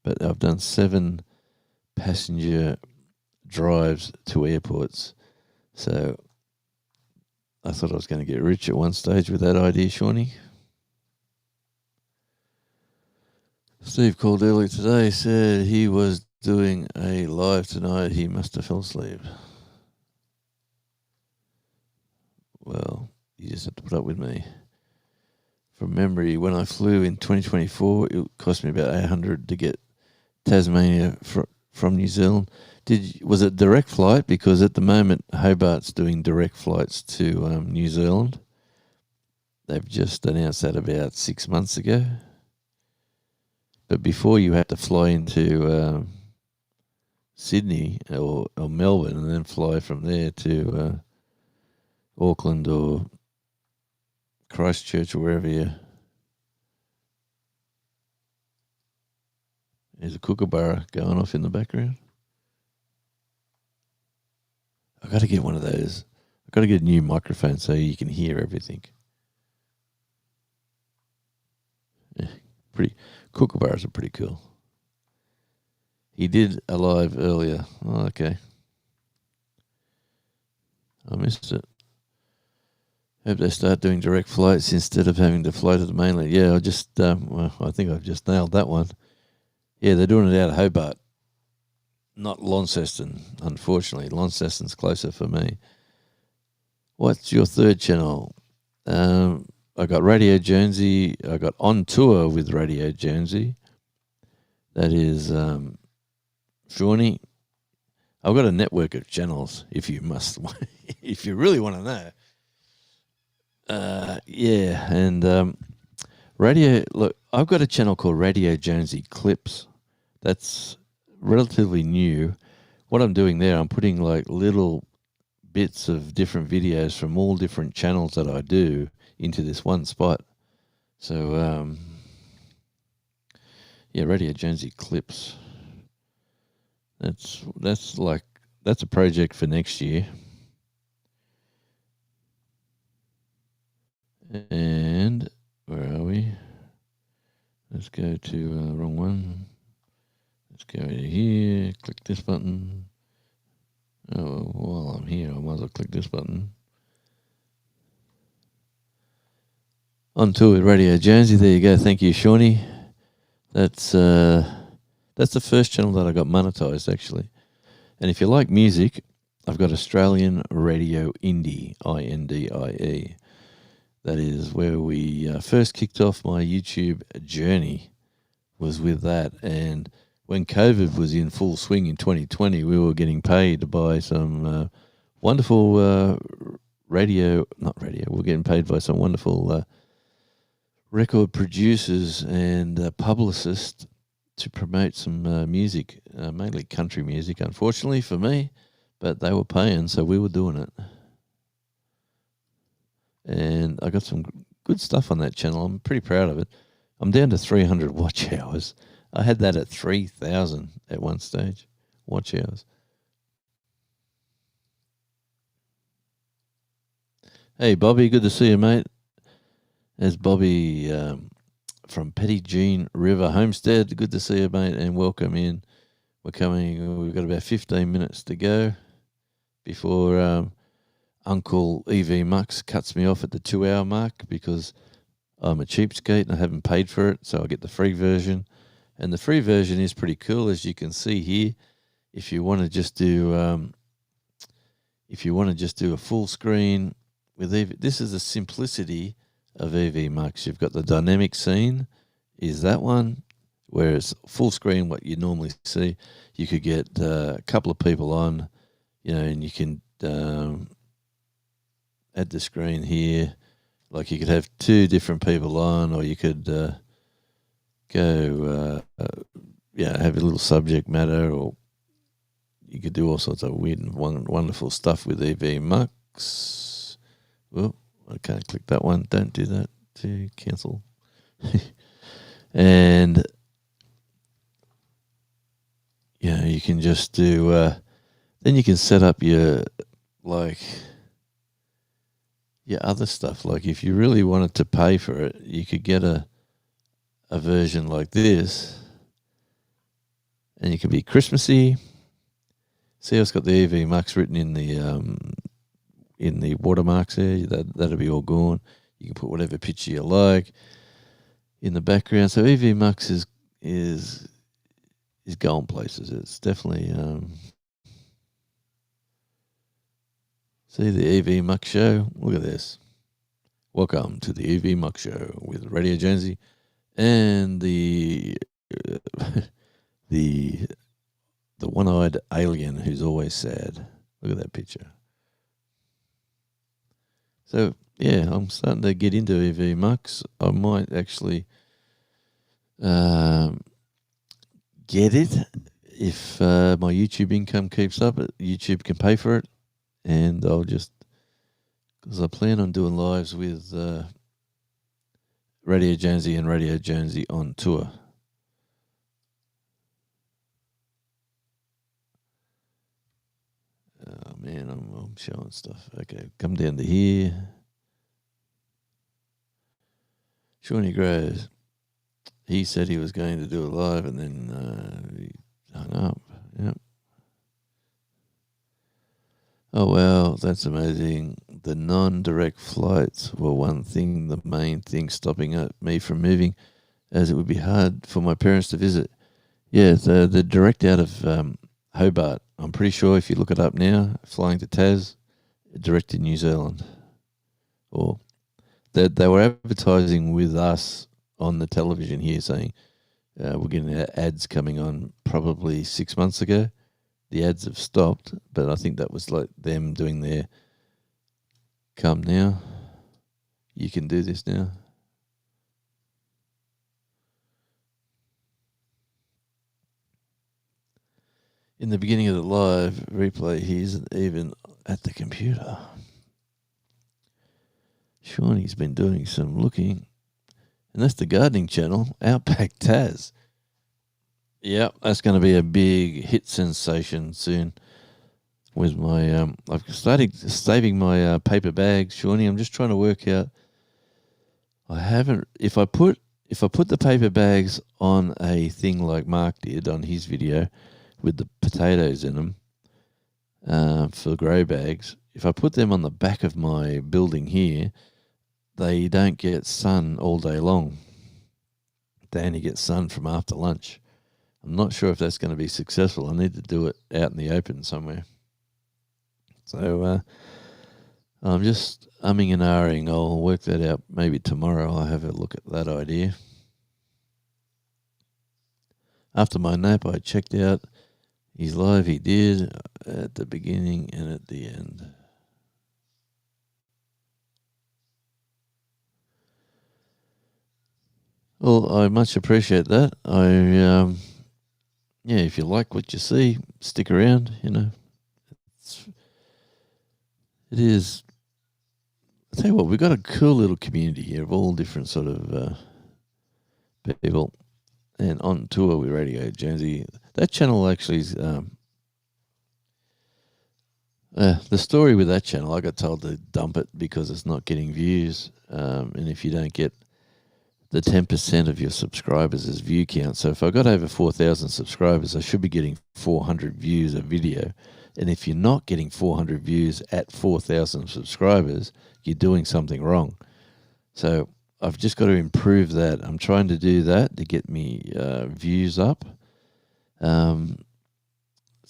But I've done 7 passenger drives to airports. So I thought I was going to get rich at one stage with that idea, Shawnee. Steve called earlier today, said he was doing a live tonight. He must have fell asleep. Well, you just have to put up with me. From memory, when I flew in 2024, it cost me about $800 to get Tasmania from New Zealand. Was it direct flight? Because at the moment, Hobart's doing direct flights to New Zealand. They've just announced that about 6 months ago. But before, you had to fly into Sydney or Melbourne and then fly from there to Auckland or Christchurch or wherever you. There's a kookaburra going off in the background. I've got to get one of those. I've got to get a new microphone so you can hear everything. Yeah, kookaburras are pretty cool. He did a live earlier. Oh, okay. I missed it. Hope they start doing direct flights instead of having to fly to the mainland. Yeah, I think I've just nailed that one. Yeah, they're doing it out of Hobart, not Launceston, unfortunately. Launceston's closer for me. What's your third channel? I got Radio Jonesy. I got On Tour with Radio Jonesy. That is Shawnee. I've got a network of channels, if you really want to know. Yeah, and radio. Look, I've got a channel called Radio Jonesy Clips. That's relatively new. What I'm doing there, I'm putting like little bits of different videos from all different channels that I do into this one spot. So, yeah, Radio Jonesy Clips. That's a project for next year. And where are we? Let's go to wrong one. Let's go over here. Click this button. Oh, while I'm here, I might as well click this button. On tour with Radio Jonesy. There you go. Thank you, Shawnee. That's the first channel that I got monetized, actually. And if you like music, I've got Australian Radio Indie, INDIE. That is where we first kicked off my YouTube journey, was with that. And when COVID was in full swing in 2020, we were getting paid by some wonderful not radio. We're getting paid by some wonderful record producers and publicists to promote some music, mainly country music, unfortunately for me, but they were paying, so we were doing it. And I got some good stuff on that channel. I'm pretty proud of it. I'm down to 300 watch hours. I had that at 3,000 at one stage, watch hours. Hey, Bobby, good to see you, mate. There's Bobby from Petty Jean River Homestead. Good to see you, mate, and welcome in. We've got about 15 minutes to go before Uncle EV Mux cuts me off at the 2-hour mark because I'm a cheapskate and I haven't paid for it, so I get the free version. And the free version is pretty cool, as you can see here. If you want to just do a full screen with EV, this is the simplicity of EV Mux. You've got the dynamic scene, is that one, whereas full screen, what you normally see, you could get a couple of people on, and you can add the screen here. Like you could have 2 different people on, or you could have a little subject matter, or you could do all sorts of weird and wonderful stuff with EV Mux. Well, I can't click that one. Don't do that. To cancel. And you can just do. Then you can set up your other stuff. Like if you really wanted to pay for it, you could get a version like this, and you could be Christmassy. See, it's got the EV Mux written in the watermarks there. That'll be all gone. You can put whatever picture you like in the background. So EV Mux is going places. It's definitely see the EV Mux show. Look at this. Welcome to the EV Mux show with Radio Jonesy and the the one-eyed alien who's always sad. Look at that picture. So, I'm starting to get into EV Mux. I might actually get it if my YouTube income keeps up. YouTube can pay for it, and I'll just, because I plan on doing lives with Radio Jonesy and Radio Jonesy on tour. Oh man, I'm showing stuff. Okay, come down to here. Shawnee Groves. He said he was going to do it live, and then he hung up. Yep. Oh wow, that's amazing. The non-direct flights were the main thing stopping me from moving, as it would be hard for my parents to visit. Yeah, the direct out of Hobart. I'm pretty sure if you look it up now, flying to Tas, direct to New Zealand. Or they were advertising with us on the television here saying we're getting ads coming on probably 6 months ago. The ads have stopped, but I think that was like them doing their come now. You can do this now. In the beginning of the live replay, he isn't even at the computer. Shawnee's been doing some looking. And that's the gardening channel, Outback Tas. Yep, that's going to be a big hit sensation soon. With my, I've started saving my paper bags, Shawnee. I'm just trying to work out. If I put the paper bags on a thing like Mark did on his video, with the potatoes in them for grow bags, if I put them on the back of my building here, they don't get sun all day long. They only get sun from after lunch. I'm not sure if that's going to be successful. I need to do it out in the open somewhere. So I'm just umming and ahhing. I'll work that out maybe tomorrow. I'll have a look at that idea. After my nap, I checked out his live. He did at the beginning and at the end. Well, I much appreciate that. Yeah, if you like what you see, stick around. It is. I tell you what, we've got a cool little community here of all different sort of people, and on tour with Radio Jonesy. That channel actually is. The story with that channel, I got told to dump it because it's not getting views, and if you don't get the 10% of your subscribers as view count. So if I got over 4,000 subscribers, I should be getting 400 views a video. And if you're not getting 400 views at 4,000 subscribers, you're doing something wrong. So I've just got to improve that. I'm trying to do that to get me views up. So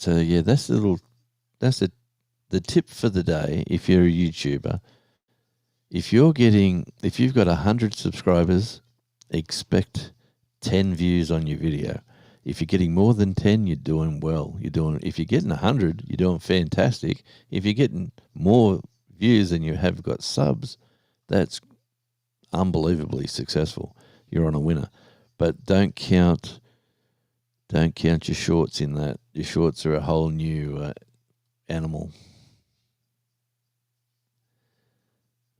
yeah, that's the tip for the day. If you're a YouTuber, if you've got 100 subscribers, expect 10 views on your video. If you're getting more than 10, you're doing well. If you're getting 100, you're doing fantastic. If you're getting more views than you have got subs, that's unbelievably successful. You're on a winner. But don't count your shorts in that. Your shorts are a whole new animal.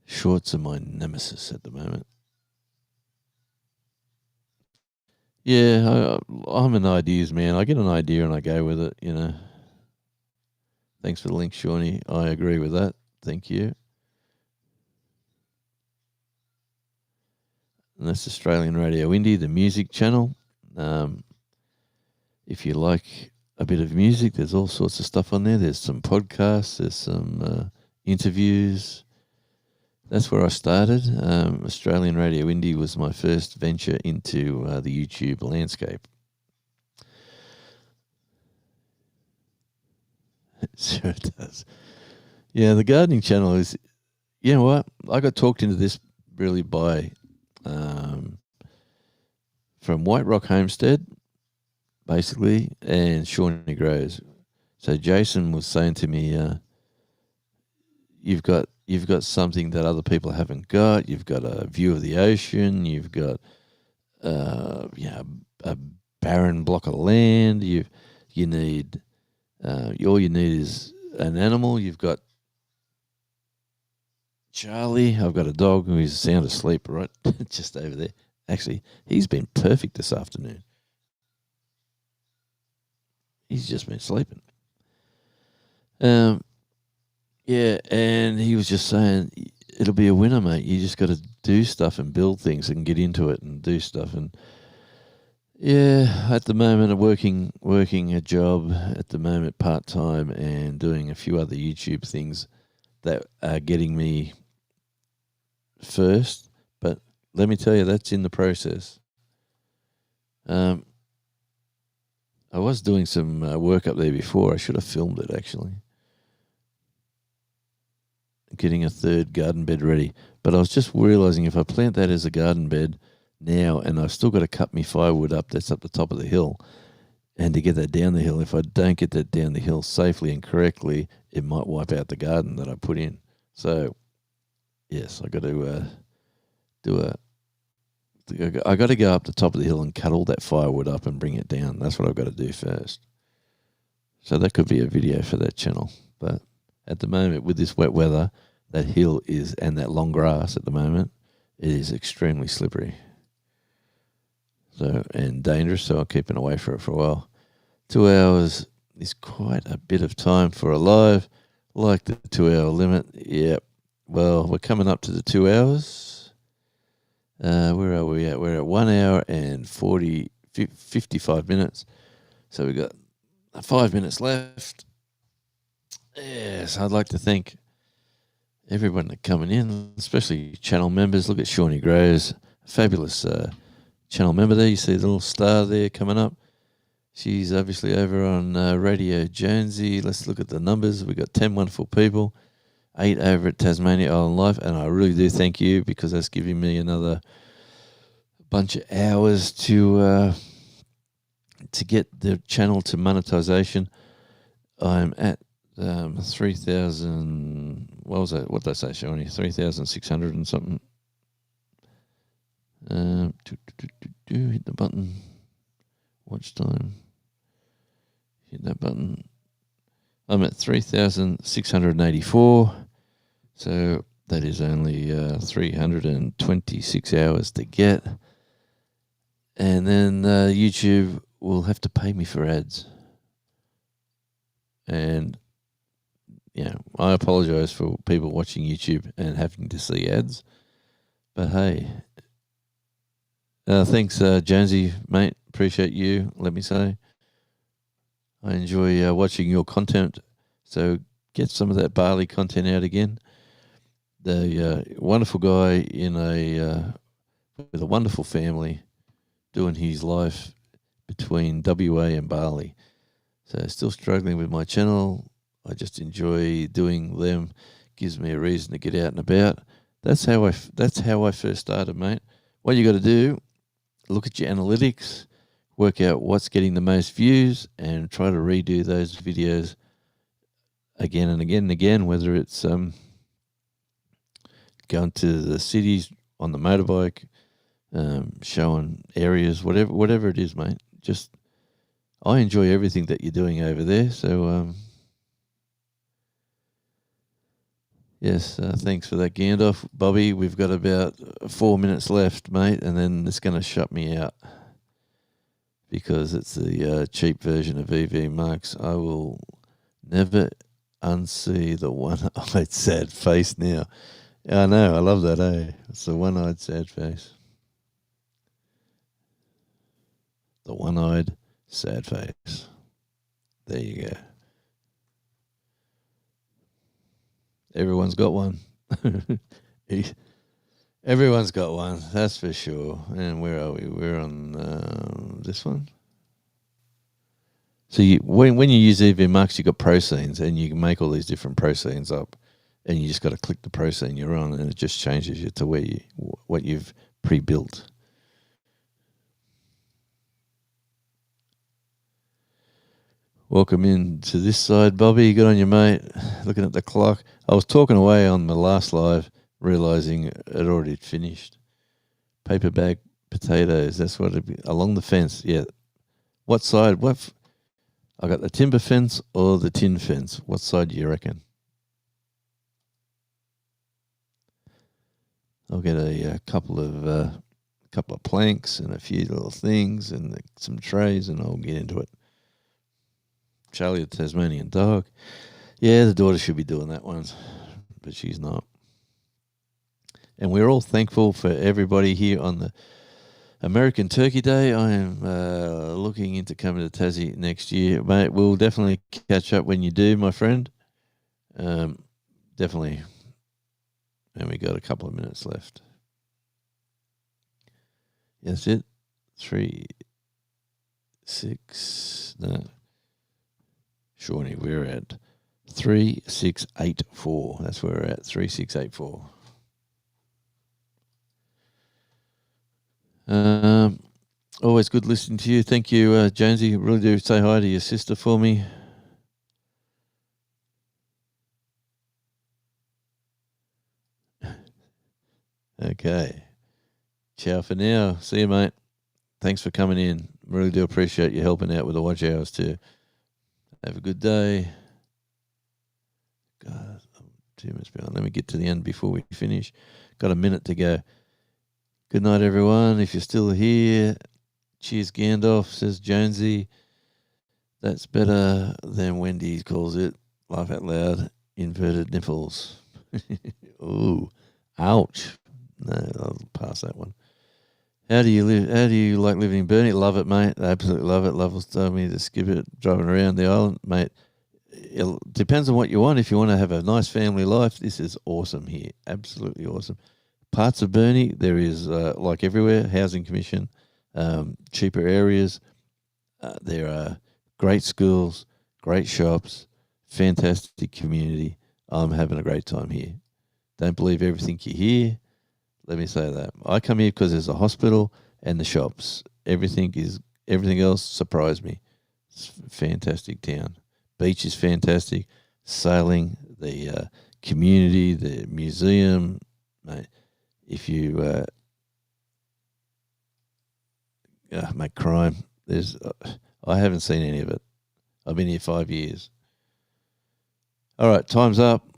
Shorts are my nemesis at the moment. Yeah, I'm an ideas man. I get an idea and I go with it, Thanks for the link, Shawnee. I agree with that. Thank you. And that's Australian Radio Indie, the music channel. If you like a bit of music, there's all sorts of stuff on there. There's some podcasts, there's some interviews. That's where I started. Australian Radio Indie was my first venture into the YouTube landscape. It sure does. Yeah, the gardening channel is, you know what? I got talked into this really by, from White Rock Homestead, basically, and Shawnee Grows. So Jason was saying to me, you've got something that other people haven't got. You've got a view of the ocean. You've got, a barren block of land. All you need is an animal. You've got Charlie. I've got a dog who's sound asleep right just over there. Actually, he's been perfect this afternoon. He's just been sleeping. Yeah, and he was just saying, it'll be a winner, mate. You just got to do stuff and build things and get into it and do stuff. And yeah, at the moment, I'm working a job at the moment part-time and doing a few other YouTube things that are getting me first. But let me tell you, that's in the process. I was doing some work up there before. I should have filmed it, actually. Getting a third garden bed ready. But I was just realising if I plant that as a garden bed now and I've still got to cut me firewood up that's up the top of the hill, and to get that down the hill, if I don't get that down the hill safely and correctly, it might wipe out the garden that I put in. So, yes, I got to I got to go up the top of the hill and cut all that firewood up and bring it down. That's what I've got to do first. So that could be a video for that channel. But at the moment, with this wet weather, that hill and that long grass at the moment, it is extremely slippery. So, and dangerous, so I'll keep it away for it for a while. 2 hours is quite a bit of time for a live, like the 2 hour limit. Yeah, well, we're coming up to the 2 hours. Where are we at? We're at 1 hour and 55 minutes. So we've got 5 minutes left. Yes, I'd like to thank everyone that's coming in, especially channel members. Look at Shawnee Grows, fabulous channel member there. You see the little star there coming up. She's obviously over on Radio Jonesy. Let's look at the numbers. We've got 10 wonderful people, 8 over at Tasmania Island Life, and I really do thank you because that's giving me another bunch of hours to get the channel to monetization. I'm at 3,000, what was that? What did I say, Shawnee? 3,600 and something. Hit the button. Watch time. Hit that button. I'm at 3,684. So that is only 326 hours to get. And then YouTube will have to pay me for ads. And, I apologize for people watching YouTube and having to see ads. But hey, thanks, Jonesy, mate. Appreciate you, let me say. I enjoy watching your content. So get some of that Bali content out again. The wonderful guy with a wonderful family doing his life between WA and Bali. So still struggling with my channel. I just enjoy doing them. Gives me a reason to get out and about. That's how I first started, mate. What you got to do, look at your analytics, work out what's getting the most views, and try to redo those videos again and again and again, whether it's going to the cities on the motorbike, showing areas, whatever it is, mate. Just, I enjoy everything that you're doing over there. So, yes, thanks for that, Gandalf. Bobby, we've got about 4 minutes left, mate, and then it's going to shut me out because it's the cheap version of EV Max. I will never unsee the one-eyed sad face now. I know, I love that, eh? It's the one-eyed sad face. The one-eyed sad face. There you go. Everyone's got one. Everyone's got one, that's for sure. And where are we? We're on this one. So when you use EV Max, you got proteins, and you can make all these different proteins up, and you just got to click the protein you're on, and it just changes you to what you've pre-built. Welcome in to this side, Bobby. Good on you, mate. Looking at the clock. I was talking away on my last live, realising it already finished. Paper bag potatoes. That's what it'd be. Along the fence. Yeah. What side? I got the timber fence or the tin fence. What side do you reckon? I'll get a couple of planks and a few little things and some trays, and I'll get into it. Charlie, the Tasmanian dog. Yeah, the daughter should be doing that one, but she's not. And we're all thankful for everybody here on the American Turkey Day. I am looking into coming to Tassie next year, mate. We'll definitely catch up when you do, my friend. Definitely. And we got a couple of minutes left. That's it. 3, 6, no. Shawnee, we're at 3684. That's where we're at, 3684. Always good listening to you. Thank you, Jonesy. Really do say hi to your sister for me. Okay. Ciao for now. See you, mate. Thanks for coming in. Really do appreciate you helping out with the watch hours too. Have a good day. God, 2 minutes behind. Let me get to the end before we finish. Got a minute to go. Good night, everyone. If you're still here, cheers, Gandalf, says Jonesy. That's better than Wendy calls it. Laugh out loud. Inverted nipples. Ooh, ouch. No, I'll pass that one. How do you live? How do you like living in Burnie? Love it, mate. I absolutely love it. Lovels told me to skip it, driving around the island, mate. It depends on what you want. If you want to have a nice family life, this is awesome here. Absolutely awesome. Parts of Burnie, there is, like everywhere, housing commission, cheaper areas. There are great schools, great shops, fantastic community. I'm having a great time here. Don't believe everything you hear. Let me say that. I come here because there's a hospital and the shops. Everything else surprised me. It's a fantastic town. Beach is fantastic. Sailing, the community, the museum. Mate, if you mate, crime. I haven't seen any of it. I've been here 5 years. All right, time's up.